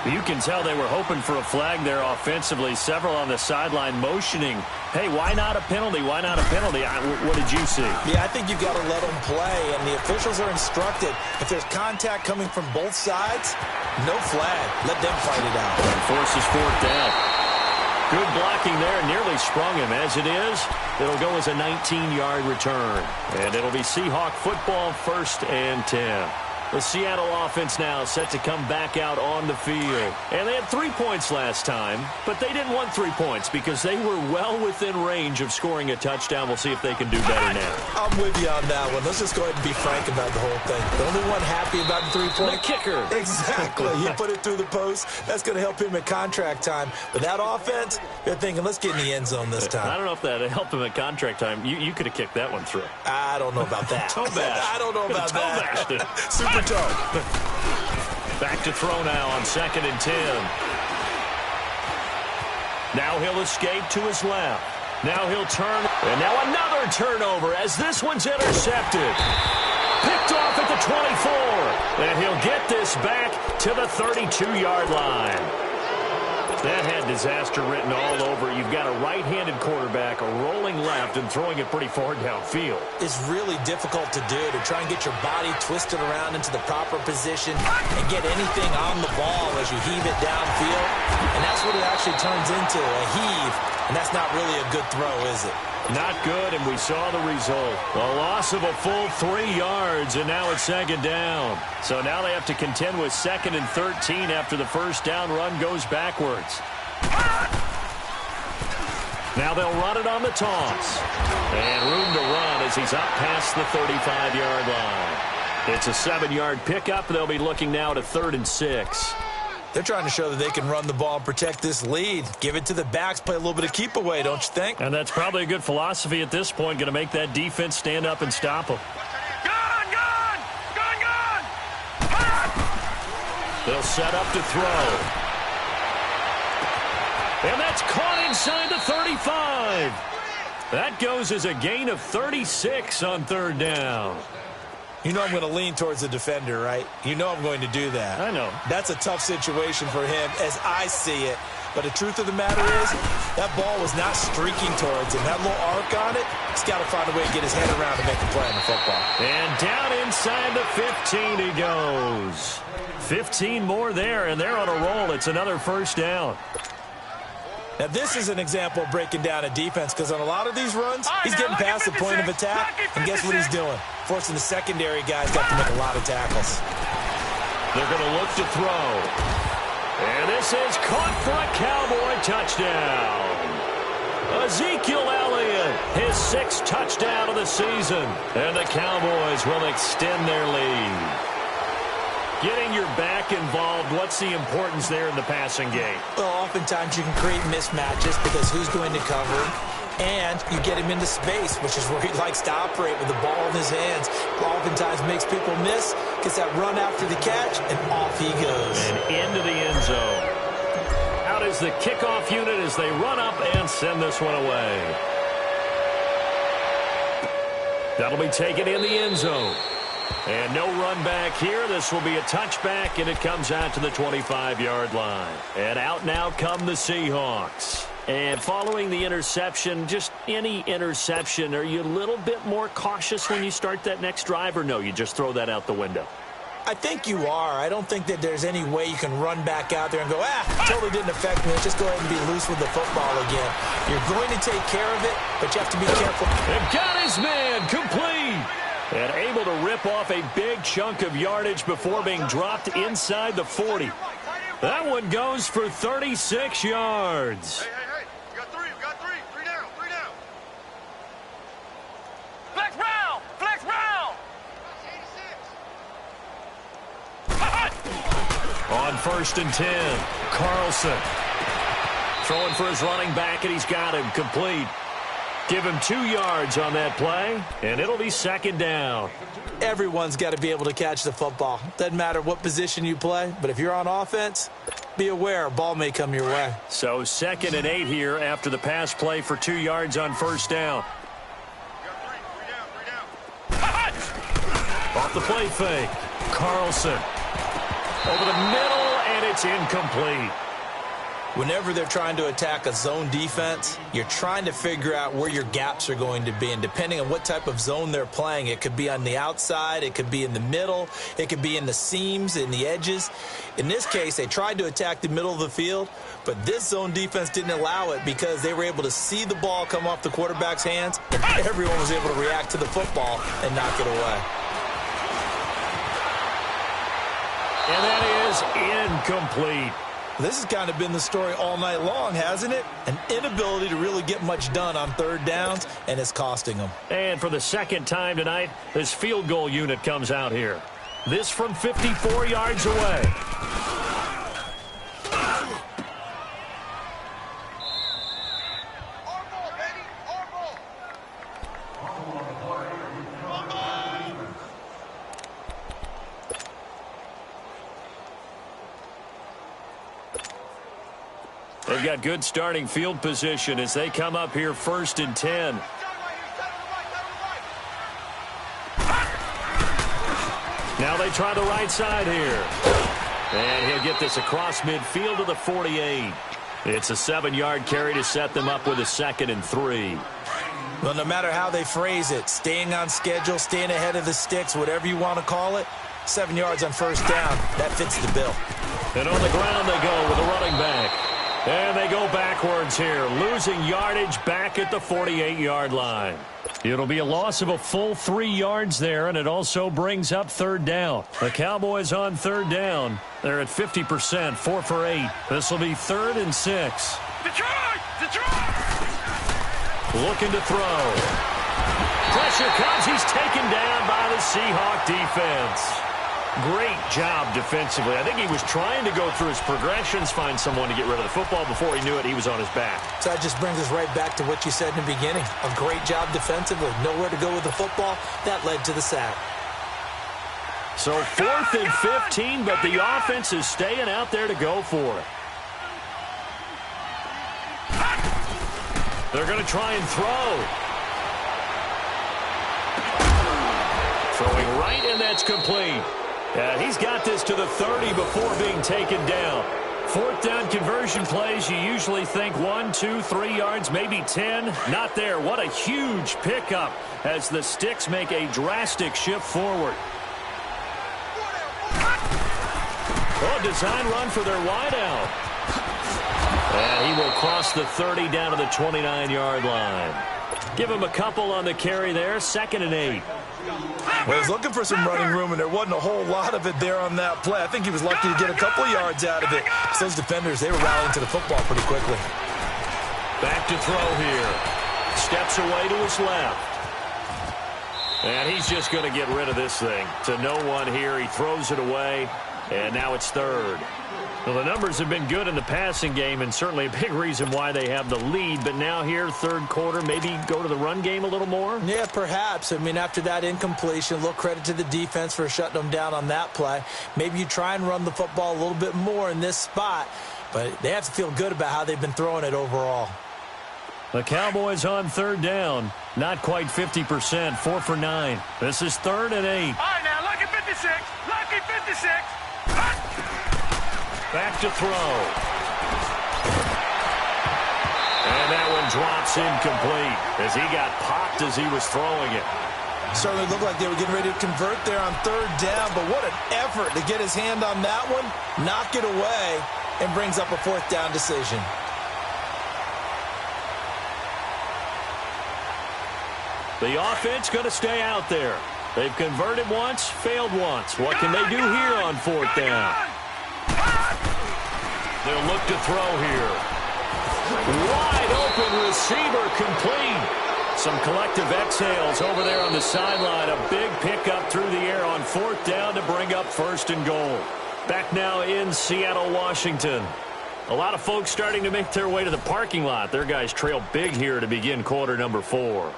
Speaker 1: You can tell they were hoping for a flag there offensively. Several on the sideline motioning, hey, why not a penalty? Why not a penalty? What did you see?
Speaker 3: Yeah, I think you've got to let them play, and the officials are instructed. If there's contact coming from both sides, no flag. Let them fight it out.
Speaker 1: And forces 4th down. Good blocking there. Nearly sprung him. As it is, it'll go as a 19-yard return. And it'll be Seahawk football, 1st and 10. The Seattle offense now set to come back out on the field. And they had 3 points last time, but they didn't want 3 points because they were well within range of scoring a touchdown. We'll see if they can do better now.
Speaker 2: I'm with you on that one. Let's just go ahead and be frank about the whole thing. The only one happy about the 3-point.
Speaker 1: The kicker.
Speaker 2: Exactly. He put it through the post. That's going to help him at contract time. But that offense, they're thinking, let's get in the end zone this time.
Speaker 1: I don't know if that helped him at contract time. You could have kicked that one through.
Speaker 2: I don't know about that.
Speaker 1: Toe bash.
Speaker 2: I don't know about
Speaker 1: Toe
Speaker 2: that.
Speaker 1: bashed it.
Speaker 2: Super toe.
Speaker 1: Back to throw now on 2nd and 10. Now he'll escape to his left. Now he'll turn. And now another turnover as this one's intercepted. Picked off at the 24. And he'll get this back to the 32-yard line. That had disaster written all over. You've got a right-handed quarterback, a rolling left, and throwing it pretty far downfield.
Speaker 2: It's really difficult to do, to try and get your body twisted around into the proper position and get anything on the ball as you heave it downfield. And that's what it actually turns into, a heave. And that's not really a good throw, is it?
Speaker 1: Not good, and we saw the result. A loss of a full 3 yards, and now it's 2nd down. So now they have to contend with 2nd and 13 after the first down run goes backwards. Now they'll run it on the toss. And room to run as he's up past the 35-yard line. It's a 7-yard pickup. They'll be looking now to 3rd and 6.
Speaker 2: They're trying to show that they can run the ball and protect this lead. Give it to the backs, play a little bit of keep away, don't you think?
Speaker 1: And that's probably a good philosophy at this point, going to make that defense stand up and stop them.
Speaker 4: Gun!
Speaker 1: They'll set up to throw. And that's caught inside the 35. That goes as a gain of 36 on 3rd down.
Speaker 2: You know I'm going to lean towards the defender, right? You know I'm going to do that.
Speaker 1: I know.
Speaker 2: That's a tough situation for him as I see it. But the truth of the matter is, that ball was not streaking towards him. That little arc on it, he's got to find a way to get his head around to make a play on the football.
Speaker 1: And down inside the 15 he goes. 15 more there, and they're on a roll. It's another 1st down.
Speaker 2: Now, this is an example of breaking down a defense because on a lot of these runs, he's getting past the point of attack, and guess what he's doing? Forcing the secondary guys to have to make a lot of tackles.
Speaker 1: They're going to look to throw. And this is caught for a Cowboy touchdown. Ezekiel Elliott, his 6th touchdown of the season. And the Cowboys will extend their lead. Getting your back involved, what's the importance there in the passing game?
Speaker 2: Well, oftentimes you can create mismatches because who's going to cover him? And you get him into space, which is where he likes to operate with the ball in his hands. Oftentimes makes people miss, gets that run after the catch, and off he goes.
Speaker 1: And into the end zone. Out is the kickoff unit as they run up and send this one away. That'll be taken in the end zone. And no run back here. This will be a touchback, and it comes out to the 25-yard line. And out now come the Seahawks. And following the interception, just any interception, are you a little bit more cautious when you start that next drive, or no, you just throw that out the window?
Speaker 2: I think you are. I don't think that there's any way you can run back out there and go, totally didn't affect me. Let's just go ahead and be loose with the football again. You're going to take care of it, but you have to be careful.
Speaker 1: And got his man complete. And able to rip off a big chunk of yardage before being dropped inside the 40. That one goes for 36 yards.
Speaker 4: Hey, you got three, three down. Flex round!
Speaker 1: On 1st and 10, Carlson throwing for his running back, and he's got him complete. Give him 2 yards on that play, and it'll be 2nd down.
Speaker 2: Everyone's got to be able to catch the football. Doesn't matter what position you play, but if you're on offense, be aware a ball may come your way.
Speaker 1: So 2nd and 8 here after the pass play for 2 yards on 1st down.
Speaker 4: Three down.
Speaker 1: Off the play fake, Carlson. Over the middle, and it's incomplete.
Speaker 2: Whenever they're trying to attack a zone defense, you're trying to figure out where your gaps are going to be. And depending on what type of zone they're playing, it could be on the outside, it could be in the middle, it could be in the seams, in the edges. In this case, they tried to attack the middle of the field, but this zone defense didn't allow it because they were able to see the ball come off the quarterback's hands, and everyone was able to react to the football and knock it away.
Speaker 1: And that is incomplete.
Speaker 3: This has kind of been the story all night long, hasn't it? An inability to really get much done on third downs, and it's costing them.
Speaker 1: And for the second time tonight, this field goal unit comes out here. This from 54 yards away. They've got good starting field position as they come up here 1st and 10. Now they try the right side here. And he'll get this across midfield to the 48. It's a 7-yard carry to set them up with a 2nd and 3.
Speaker 3: Well, no matter how they phrase it, staying on schedule, staying ahead of the sticks, whatever you want to call it, 7 yards on 1st down, that fits the bill.
Speaker 1: And on the ground they go with a running back. And they go backwards here, losing yardage back at the 48-yard line. It'll be a loss of a full 3 yards there, and it also brings up 3rd down. The Cowboys on 3rd down. They're at 50%, 4 for 8. This will be 3rd and 6.
Speaker 4: Detroit! Detroit!
Speaker 1: Looking to throw. Pressure comes. He's taken down by the Seahawk defense. Great job defensively. I think he was trying to go through his progressions, find someone to get rid of the football. Before he knew it, he was on his back.
Speaker 3: So that just brings us right back to what you said in the beginning. A great job defensively. Nowhere to go with the football. That led to the sack.
Speaker 1: So 4th and 15, but the offense is staying out there to go for it. They're going to try and throw. Throwing right, and that's complete. He's got this to the 30 before being taken down. 4th down conversion plays, you usually think 1, 2, 3 yards, maybe 10. Not there. What a huge pickup as the Sticks make a drastic shift forward. Oh, design run for their wideout. And he will cross the 30 down to the 29-yard line. Give him a couple on the carry there, 2nd and 8.
Speaker 3: Well, he was looking for some running room, and there wasn't a whole lot of it there on that play. I think he was lucky to get a couple yards out of it. So those defenders, they were rallying to the football pretty quickly.
Speaker 1: Back to throw here. Steps away to his left. And he's just going to get rid of this thing. To no one here. He throws it away, and now it's 3rd. Well, the numbers have been good in the passing game, and certainly a big reason why they have the lead. But now here, 3rd quarter, maybe go to the run game a little more?
Speaker 3: Yeah, perhaps. I mean, after that incompletion, a little credit to the defense for shutting them down on that play. Maybe you try and run the football a little bit more in this spot, but they have to feel good about how they've been throwing it overall.
Speaker 1: The Cowboys on 3rd down. Not quite 50%, 4 for 9. This is 3rd and 8.
Speaker 4: All right, now, lucky 56. Lucky 56.
Speaker 1: Back to throw. And that one drops incomplete as he got popped as he was throwing it.
Speaker 3: Certainly looked like they were getting ready to convert there on 3rd down, but what an effort to get his hand on that one, knock it away, and brings up a 4th down decision.
Speaker 1: The offense going to stay out there. They've converted once, failed once. What can they do here on 4th down? They'll look to throw here. Wide open receiver complete. Some collective exhales over there on the sideline. A big pickup through the air on 4th down to bring up 1st and goal. Back now in Seattle, Washington. A lot of folks starting to make their way to the parking lot. Their guys trail big here to begin quarter number 4.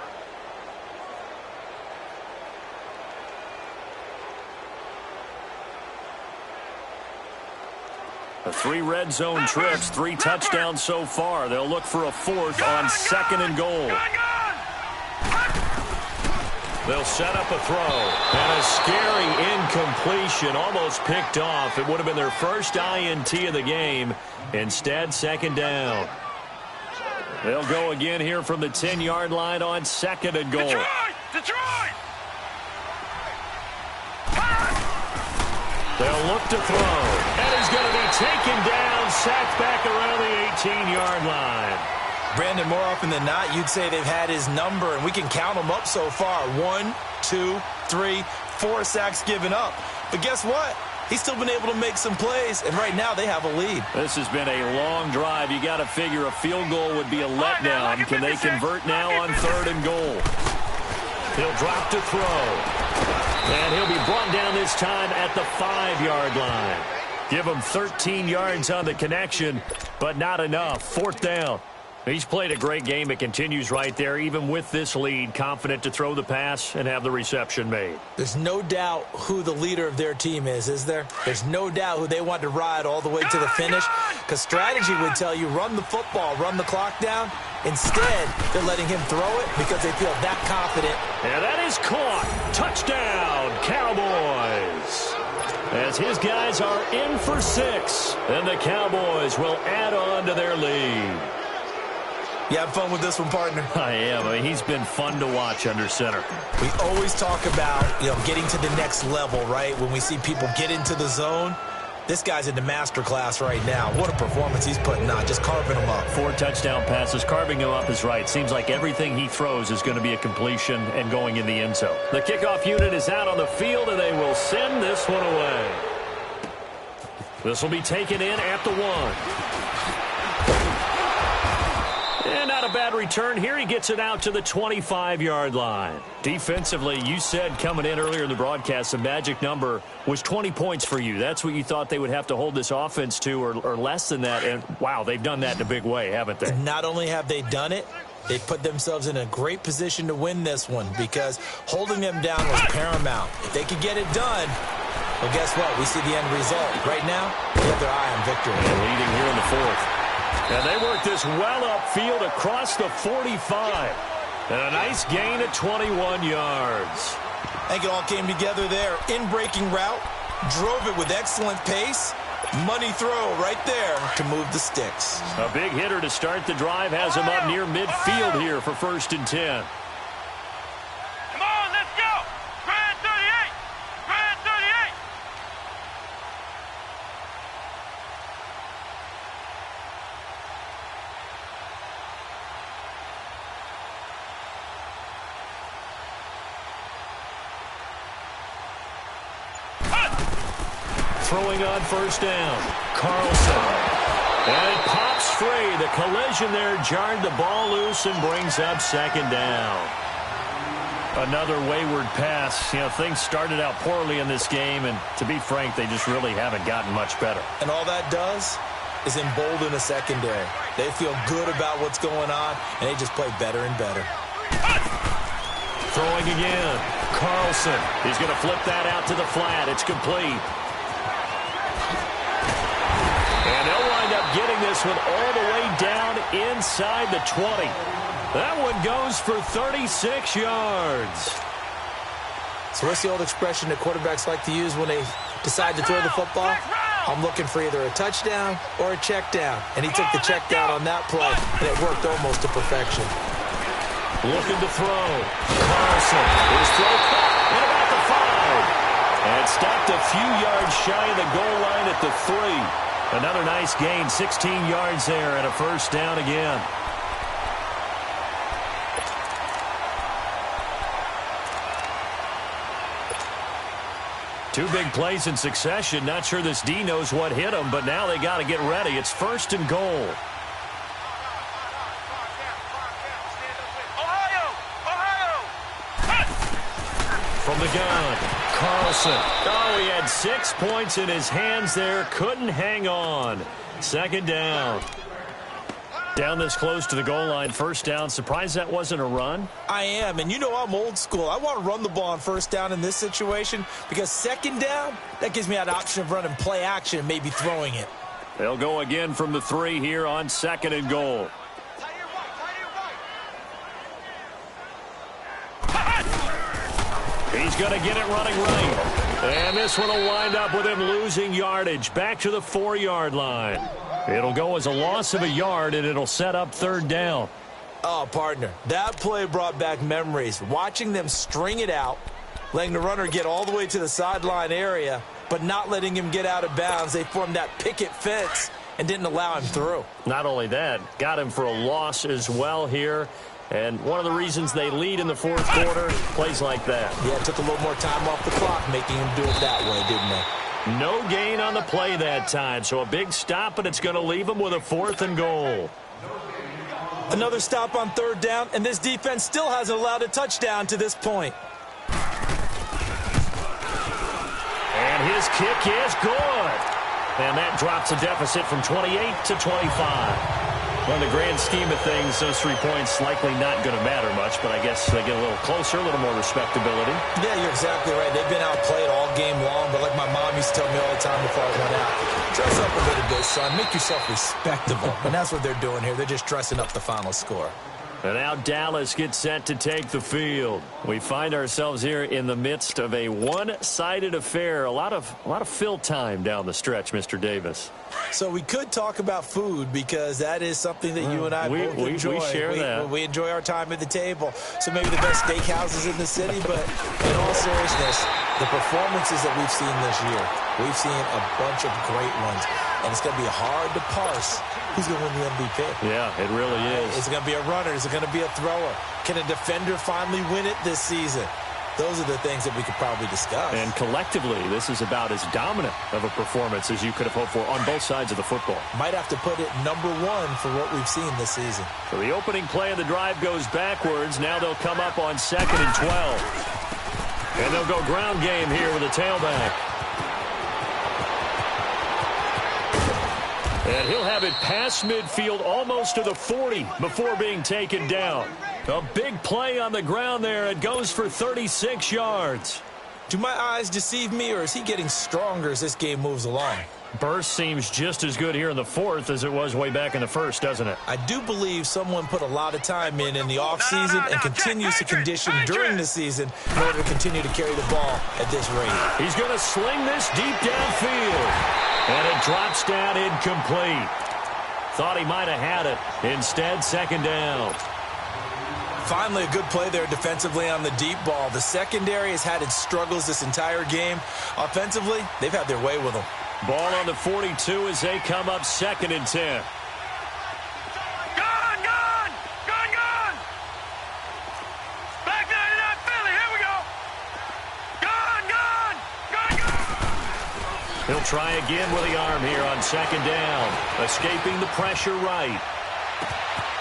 Speaker 1: The 3 red zone trips, 3 touchdowns so far. They'll look for a 4th on 2nd and goal. They'll set up a throw. And a scary incompletion, almost picked off. It would have been their first INT of the game. Instead, 2nd down. They'll go again here from the 10-yard line on 2nd and goal.
Speaker 4: Detroit!
Speaker 1: They'll look to throw. And he's going to be taken down, sacked back around the 18-yard line.
Speaker 3: Brandon, more often than not, you'd say they've had his number, and we can count them up so far. 1, 2, 3, 4 sacks given up. But guess what? he's still been able to make some plays, and right now they have a lead.
Speaker 1: This has been a long drive. You got to figure a field goal would be a letdown. Can they convert now on 3rd and goal? He'll drop to throw. And he'll be brought down this time at the 5-yard line. Give him 13 yards on the connection, but not enough. 4th down. He's played a great game. It continues right there, even with this lead, confident to throw the pass and have the reception made.
Speaker 2: There's no doubt who the leader of their team is there? There's no doubt who they want to ride all the way to the finish, because strategy would tell you run the football, run the clock down. Instead, they're letting him throw it because they feel that confident.
Speaker 1: And that is caught. Touchdown, Cowboys. As his guys are in for 6, and the Cowboys will add on to their lead.
Speaker 3: You have fun with this one, partner?
Speaker 1: I am. I mean, he's been fun to watch under center.
Speaker 2: We always talk about, getting to the next level, right? When we see people get into the zone, this guy's in the master class right now. What a performance he's putting on, just carving them up.
Speaker 1: 4 touchdown passes. Carving him up is right. Seems like everything he throws is going to be a completion and going in the end zone. The kickoff unit is out on the field, and they will send this one away. This will be taken in at the 1. And not a bad return here. He gets it out to the 25-yard line. Defensively, you said coming in earlier in the broadcast, the magic number was 20 points for you. That's what you thought they would have to hold this offense to, or less than that. And, wow, they've done that in a big way, haven't they?
Speaker 2: Not only have they done it, they put themselves in a great position to win this one because holding them down was paramount. If they could get it done, well, guess what? We see the end result. Right now, they have their eye on victory.
Speaker 1: And leading here in the 4th. And they work this well upfield across the 45. And a nice gain of 21 yards.
Speaker 3: I think it all came together there. In-breaking route, drove it with excellent pace. Money throw right there to move the sticks.
Speaker 1: A big hitter to start the drive has him up near midfield here for 1st and 10.
Speaker 4: Come on, let's go. Grand 38. Grand 38.
Speaker 1: Throwing on 1st down. Carlson. And it pops free. The collision there jarred the ball loose and brings up 2nd down. Another wayward pass. Things started out poorly in this game, and to be frank, they just really haven't gotten much better.
Speaker 2: And all that does is embolden a secondary. They feel good about what's going on, and they just play better and better.
Speaker 1: Throwing again. Carlson. He's going to flip that out to the flat. It's complete. And they'll wind up getting this one all the way down inside the 20. That one goes for 36 yards.
Speaker 2: So what's the old expression that quarterbacks like to use when they decide to throw the football? I'm looking for either a touchdown or a check down. And he took the check down on that play, and it worked almost to perfection.
Speaker 1: Looking to throw. Carlson. His throw caught at about the 5. And stopped a few yards shy of the goal line at the 3. Another nice gain, 16 yards there, and a 1st down again. Two big plays in succession. Not sure this D knows what hit him, but now they got to get ready. It's 1st and goal. From the gun, Carlson. Oh, he had 6 points in his hands there. Couldn't hang on. 2nd down. Down this close to the goal line, 1st down. Surprised that wasn't a run?
Speaker 3: I am, and I'm old school. I want to run the ball on 1st down in this situation because 2nd down, that gives me that option of running play action and maybe throwing it.
Speaker 1: They'll go again from the 3 here on 2nd and goal. He's going to get it running right. And this one will wind up with him losing yardage back to the 4-yard line. It'll go as a loss of a yard, and it'll set up 3rd down.
Speaker 3: Oh, partner, that play brought back memories. Watching them string it out, letting the runner get all the way to the sideline area, but not letting him get out of bounds. They formed that picket fence and didn't allow him through.
Speaker 1: Not only that, got him for a loss as well here. And one of the reasons they lead in the 4th quarter, plays like that.
Speaker 2: Yeah, it took a little more time off the clock, making him do it that way, didn't they?
Speaker 1: No gain on the play that time, so a big stop, and it's going to leave them with a 4th and goal.
Speaker 3: Another stop on 3rd down, and this defense still hasn't allowed a touchdown to this point.
Speaker 1: And his kick is good. And that drops a deficit from 28 to 25. Well, in the grand scheme of things, those 3 points likely not going to matter much, but I guess they get a little closer, a little more respectability.
Speaker 2: Yeah, you're exactly right. They've been outplayed all game long, but like my mom used to tell me all the time before I went out, dress up a little bit, son. Make yourself respectable. And that's what they're doing here. They're just dressing up the final score.
Speaker 1: And now Dallas gets set to take the field. We find ourselves here in the midst of a one-sided affair. A lot of fill time down the stretch, Mr. Davis.
Speaker 2: So we could talk about food because that is something that you and I both enjoy.
Speaker 1: We share that.
Speaker 2: We enjoy our time at the table. So maybe the best steakhouses in the city, but in all seriousness, the performances that we've seen this year, we've seen a bunch of great ones. And it's going to be hard to parse who's going to win the MVP.
Speaker 1: Yeah, it really is.
Speaker 2: Is it going to be a runner? Is it going to be a thrower? Can a defender finally win it this season? Those are the things that we could probably discuss.
Speaker 1: And collectively, this is about as dominant of a performance as you could have hoped for on both sides of the football.
Speaker 2: Might have to put it number 1 for what we've seen this season.
Speaker 1: So the opening play of the drive goes backwards. Now they'll come up on 2nd and 12. And they'll go ground game here with a tailback. And he'll have it past midfield almost to the 40 before being taken down. A big play on the ground there. It goes for 36 yards.
Speaker 2: Do my eyes deceive me, or is he getting stronger as this game moves along?
Speaker 1: Burst seems just as good here in the 4th as it was way back in the 1st, doesn't it?
Speaker 2: I do believe someone put a lot of time in the offseason and continues to condition during the season in order to continue to carry the ball at this rate.
Speaker 1: He's going to sling this deep downfield. And it drops down incomplete. Thought he might have had it. Instead, 2nd down.
Speaker 2: Finally, a good play there defensively on the deep ball. The secondary has had its struggles this entire game. Offensively, they've had their way with them.
Speaker 1: Ball on the 42 as they come up 2nd and 10.
Speaker 4: Gone, gone! Gone, gone! Back 99 Philly, here we go! Gone, gone! Gone, gone!
Speaker 1: He'll try again with the arm here on 2nd down. Escaping the pressure right.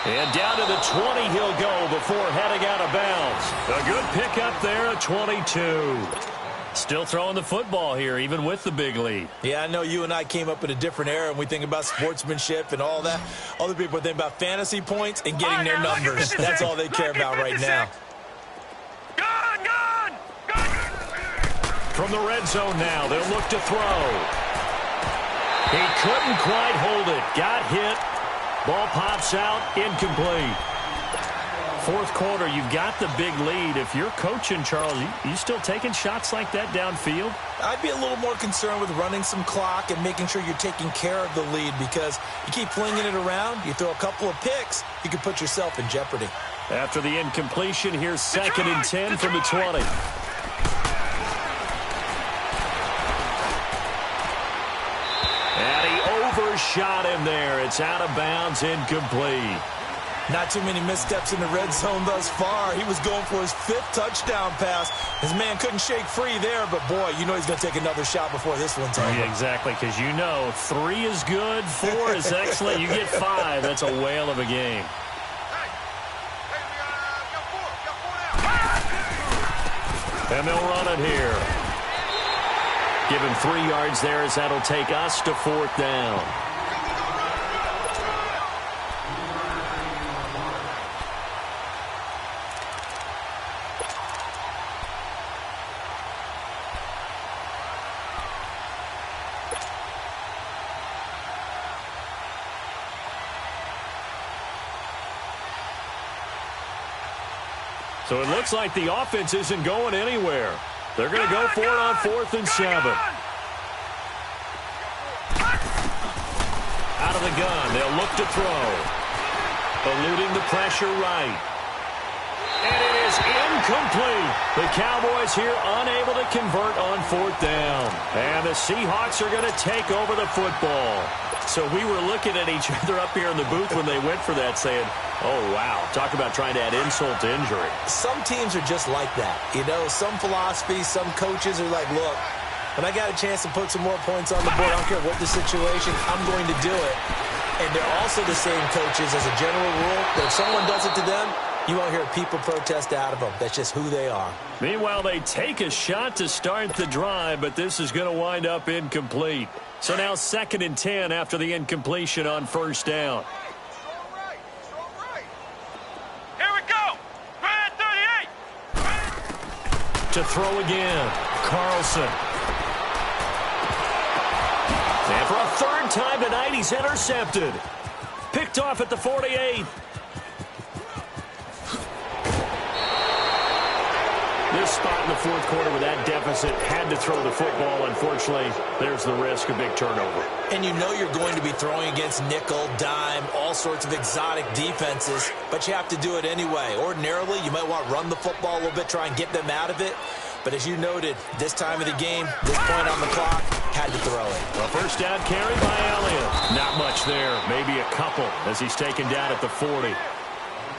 Speaker 1: And down to the 20 he'll go before heading out of bounds. A good pickup there at 22. Still throwing the football here, even with the big lead.
Speaker 2: Yeah, I know you and I came up in a different era, and we think about sportsmanship and all that. Other people think about fantasy points and getting their numbers. That's all they care about right now.
Speaker 4: Gone, gone!
Speaker 1: From the red zone now, they'll look to throw. He couldn't quite hold it. Got hit. Ball pops out, incomplete. 4th quarter, you've got the big lead. If you're coaching, Charles, you still taking shots like that downfield?
Speaker 2: I'd be a little more concerned with running some clock and making sure you're taking care of the lead, because you keep flinging it around, you throw a couple of picks, you can put yourself in jeopardy.
Speaker 1: After the incompletion, here's 2nd and 10 from the 20. And he overshot him there. It's out of bounds, incomplete.
Speaker 2: Not too many missteps in the red zone thus far. He was going for his 5th touchdown pass. His man couldn't shake free there, but boy, you know he's going to take another shot before this one's over.
Speaker 1: Yeah, exactly, because you know 3 is good, 4 is excellent. You get 5, that's a whale of a game. And they'll run it here. Give him 3 yards there as that'll take us to 4th down. So it looks like the offense isn't going anywhere. They're going to go for it on 4th and 7. Out of the gun, they'll look to throw. Eluding the pressure right. And it is incomplete. The Cowboys here unable to convert on 4th down. And the Seahawks are going to take over the football. So we were looking at each other up here in the booth when they went for that saying, oh, wow, talk about trying to add insult to injury.
Speaker 2: Some teams are just like that. You know, some philosophies, some coaches are like, look, when I got a chance to put some more points on the board, I don't care what the situation, I'm going to do it. And they're also the same coaches as a general rule, that if someone does it to them, you won't hear people protest out of them. That's just who they are.
Speaker 1: Meanwhile, they take a shot to start the drive, but this is going to wind up incomplete. So now 2nd and 10 after the incompletion on 1st down.
Speaker 4: Here we go. Grand 38.
Speaker 1: To throw again, Carlson. And for a 3rd time tonight, he's intercepted. Picked off at the 48. This spot in the 4th quarter with that deficit, had to throw the football. Unfortunately, there's the risk of big turnover.
Speaker 2: And you know you're going to be throwing against nickel, dime, all sorts of exotic defenses, but you have to do it anyway. Ordinarily, you might want to run the football a little bit, try and get them out of it. But as you noted, this time of the game, this point on the clock, had to throw it.
Speaker 1: A 1st down carry by Elliott. Not much there, maybe a couple as he's taken down at the 40.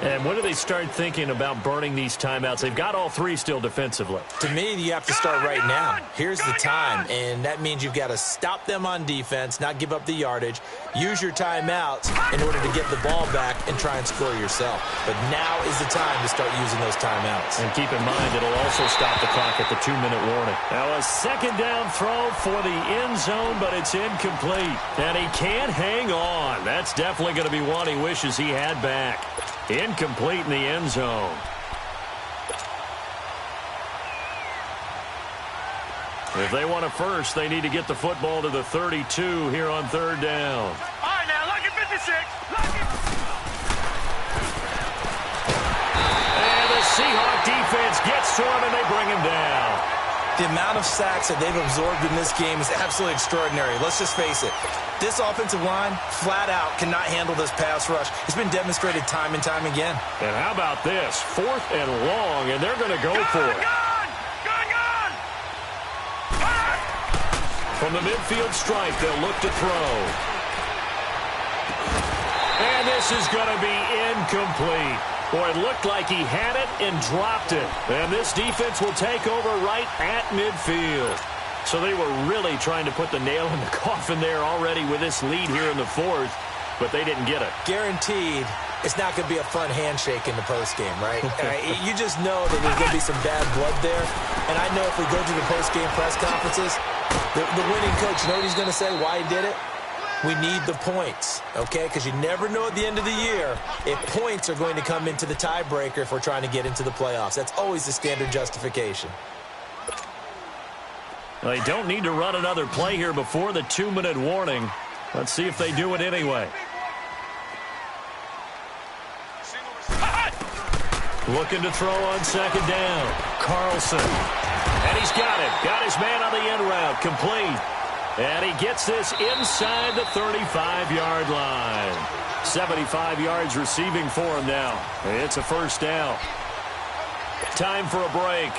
Speaker 1: And when do they start thinking about burning these timeouts? They've got all 3 still defensively.
Speaker 2: To me, you have to start right now. Here's the time, and that means you've got to stop them on defense, not give up the yardage, use your timeouts in order to get the ball back and try and score yourself. But now is the time to start using those timeouts.
Speaker 1: And keep in mind, it'll also stop the clock at the 2-minute warning. Now a 2nd down throw for the end zone, but it's incomplete. And he can't hang on. That's definitely going to be one he wishes he had back. Incomplete in the end zone. If they want a first, they need to get the football to the 32 here on 3rd down.
Speaker 4: All right, now, look at 56. Look at...
Speaker 1: And the Seahawk defense gets to him, and they bring him down.
Speaker 2: The amount of sacks that they've absorbed in this game is absolutely extraordinary. Let's just face it. This offensive line, flat out, cannot handle this pass rush. It's been demonstrated time and time again.
Speaker 1: And how about this? 4th and long, and they're going to go for it.
Speaker 4: Gun!
Speaker 1: From the midfield stripe, they'll look to throw. And this is going to be incomplete. Boy, it looked like he had it and dropped it. And this defense will take over right at midfield. So they were really trying to put the nail in the coffin there already with this lead here in the 4th, but they didn't get it.
Speaker 2: Guaranteed it's not going to be a fun handshake in the postgame, right? You just know that there's going to be some bad blood there. And I know if we go to the postgame press conferences, the winning coach, you know what he's going to say, why he did it? We need the points, okay? Because you never know at the end of the year if points are going to come into the tiebreaker if we're trying to get into the playoffs. That's always the standard justification.
Speaker 1: They don't need to run another play here before the 2-minute warning. Let's see if they do it anyway. Looking to throw on 2nd down. Carlson. And he's got it. Got his man on the end route. Complete. And he gets this inside the 35-yard line. 75 yards receiving for him now. It's a 1st down. Time for a break.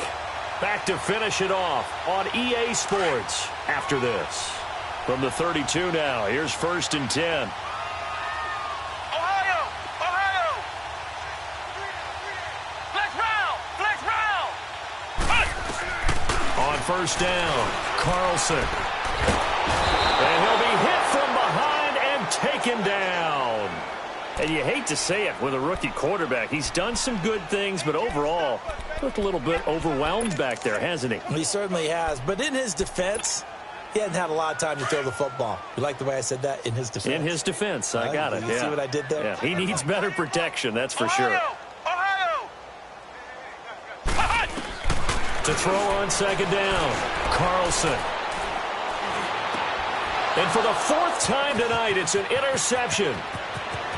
Speaker 1: Back to finish it off on EA Sports after this. From the 32 now, here's 1st and 10.
Speaker 4: Ohio! Flex round!
Speaker 1: On 1st down, Carlson. And he'll be hit from behind and taken down. And you hate to say it with a rookie quarterback. He's done some good things, but overall, looked a little bit overwhelmed back there, hasn't he?
Speaker 2: He certainly has. But in his defense, he hasn't had a lot of time to throw the football. You like the way I said that? In his defense?
Speaker 1: In his defense. I got it.
Speaker 2: You see what I did there?
Speaker 1: Yeah, he needs better protection, that's for sure.
Speaker 4: Ohio!
Speaker 1: To throw on 2nd down, Carlson. And for the 4th time tonight, it's an interception.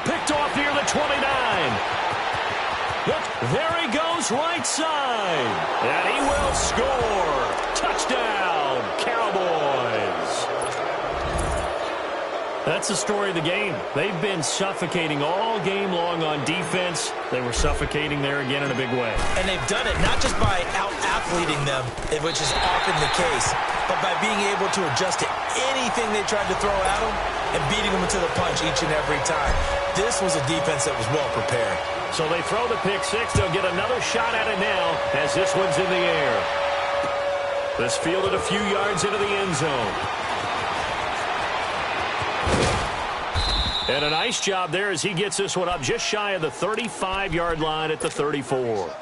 Speaker 1: Picked off near the 29. Look, there he goes right side. And he will score. Touchdown, Cowboys. That's the story of the game. They've been suffocating all game long on defense. They were suffocating there again in a big way.
Speaker 2: And they've done it not just by out-athleting them, which is often the case, but by being able to adjust to anything they tried to throw at them and beating them to the punch each and every time. This was a defense that was well prepared.
Speaker 1: So they throw the pick six. They'll get another shot at it now as this one's in the air. This fielded a few yards into the end zone. And a nice job there as he gets this one up just shy of the 35-yard line at the 34.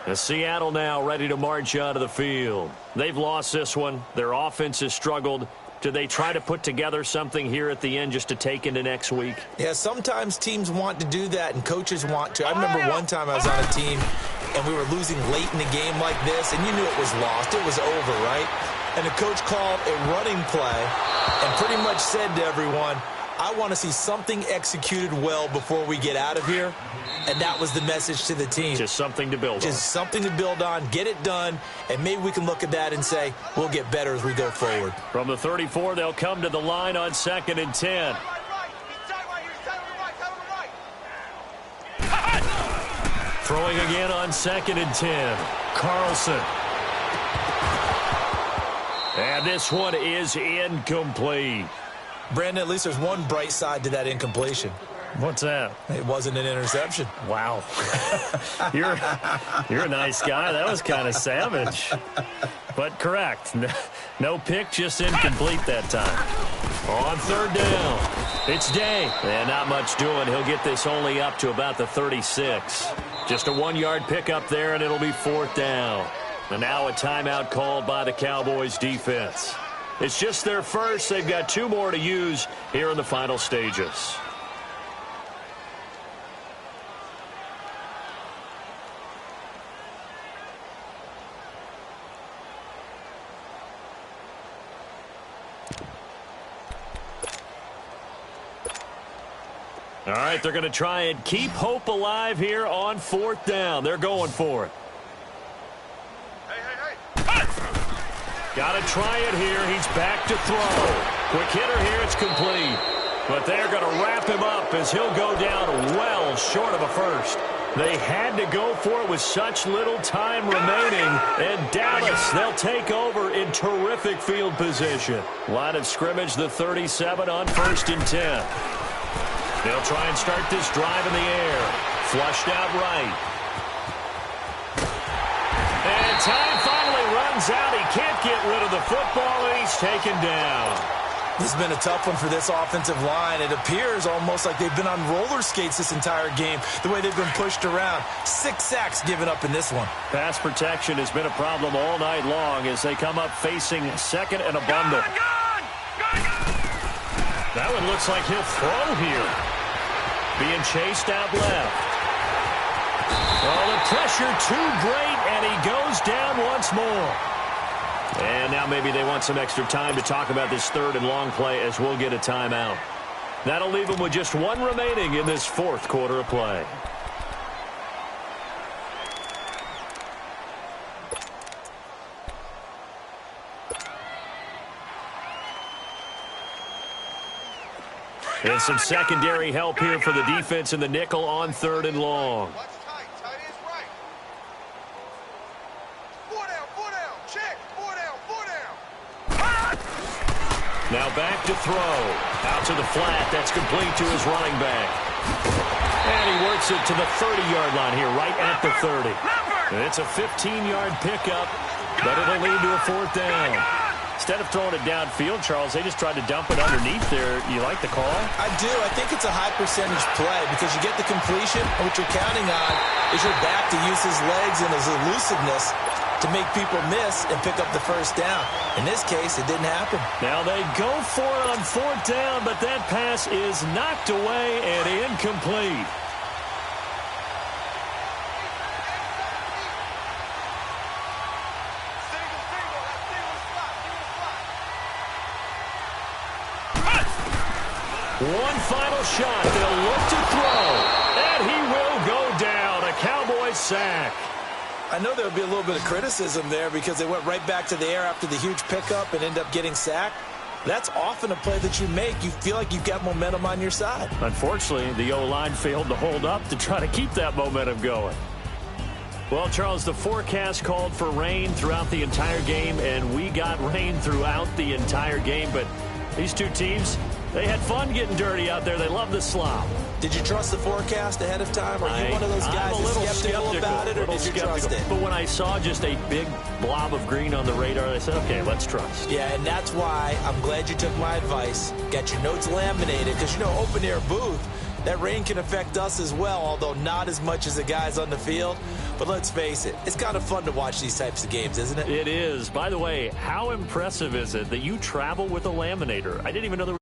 Speaker 1: And Seattle now ready to march out of the field. They've lost this one. Their offense has struggled. Do they try to put together something here at the end just to take into next week?
Speaker 2: Yeah, sometimes teams want to do that and coaches want to. I remember one time I was on a team and we were losing late in the game like this, and you knew it was lost. It was over, right? And the coach called a running play and pretty much said to everyone, I want to see something executed well before we get out of here. And that was the message to the team.
Speaker 1: Just something to build on.
Speaker 2: Just something to build on, get it done, and maybe we can look at that and say, we'll get better as we go forward.
Speaker 1: From the 34, they'll come to the line on 2nd and 10. Throwing again on 2nd and 10. Carlson. And this one is incomplete.
Speaker 2: Brandon, at least there's one bright side to that incompletion.
Speaker 1: What's that?
Speaker 2: It wasn't an interception.
Speaker 1: Wow. You're a nice guy. That was kind of savage. But correct. No pick, just incomplete that time. On 3rd down, it's Day. And not much doing. He'll get this only up to about the 36. Just a 1-yard pickup there, and it'll be 4th down. And now a timeout called by the Cowboys defense. It's just their first. They've got 2 more to use here in the final stages. All right, they're going to try and keep hope alive here on 4th down. They're going for it. Got to try it here. He's back to throw. Quick hitter here. It's complete. But they're going to wrap him up as he'll go down well short of a first. They had to go for it with such little time remaining. And Dallas, they'll take over in terrific field position. Line of scrimmage, the 37 on 1st and 10. They'll try and start this drive in the air. Flushed out right. And time finally runs out. He can't get rid of the football, and he's taken down.
Speaker 2: This has been a tough one for this offensive line. It appears almost like they've been on roller skates this entire game, the way they've been pushed around. 6 sacks given up in this one.
Speaker 1: Pass protection has been a problem all night long as they come up facing 2nd and a bundle. That one looks like he'll throw here. Being chased out left. Oh, the pressure too great, and he goes down once more. And now maybe they want some extra time to talk about this 3rd and long play as we'll get a timeout. That'll leave them with just 1 remaining in this 4th quarter of play. And some secondary help here for the defense in the nickel on 3rd and long. Now back to throw. Out to the flat. That's complete to his running back. And he works it to the 30-yard line here, right at the 30. And it's a 15-yard pickup, but it'll lead to a 4th down. Instead of throwing it downfield, Charles, they just tried to dump it underneath there. You like the call?
Speaker 2: I do. I think it's a high-percentage play because you get the completion, and what you're counting on is your back to use his legs and his elusiveness to make people miss and pick up the 1st down. In this case, it didn't happen.
Speaker 1: Now they go for it on 4th down, but that pass is knocked away and incomplete. One final shot. They'll look to throw, and he will go down. A Cowboys sack.
Speaker 2: I know there would be a little bit of criticism there because they went right back to the air after the huge pickup and end up getting sacked. That's often a play that you make. You feel like you've got momentum on your side.
Speaker 1: Unfortunately, the O-line failed to hold up to try to keep that momentum going. Well, Charles, the forecast called for rain throughout the entire game, and we got rain throughout the entire game. But these two teams, They had fun getting dirty out there. They love the slop.
Speaker 2: Did you trust the forecast ahead of time? Are you one of those guys
Speaker 1: I'm a little
Speaker 2: skeptical about it, or did you trust it?
Speaker 1: But when I saw just a big blob of green on the radar, I said, okay, let's trust.
Speaker 2: Yeah, and that's why I'm glad you took my advice. Got your notes laminated, because, open air booth, that rain can affect us as well, although not as much as the guys on the field. But let's face it, it's kind of fun to watch these types of games, isn't it?
Speaker 1: It is. By the way, how impressive is it that you travel with a laminator? I didn't even know there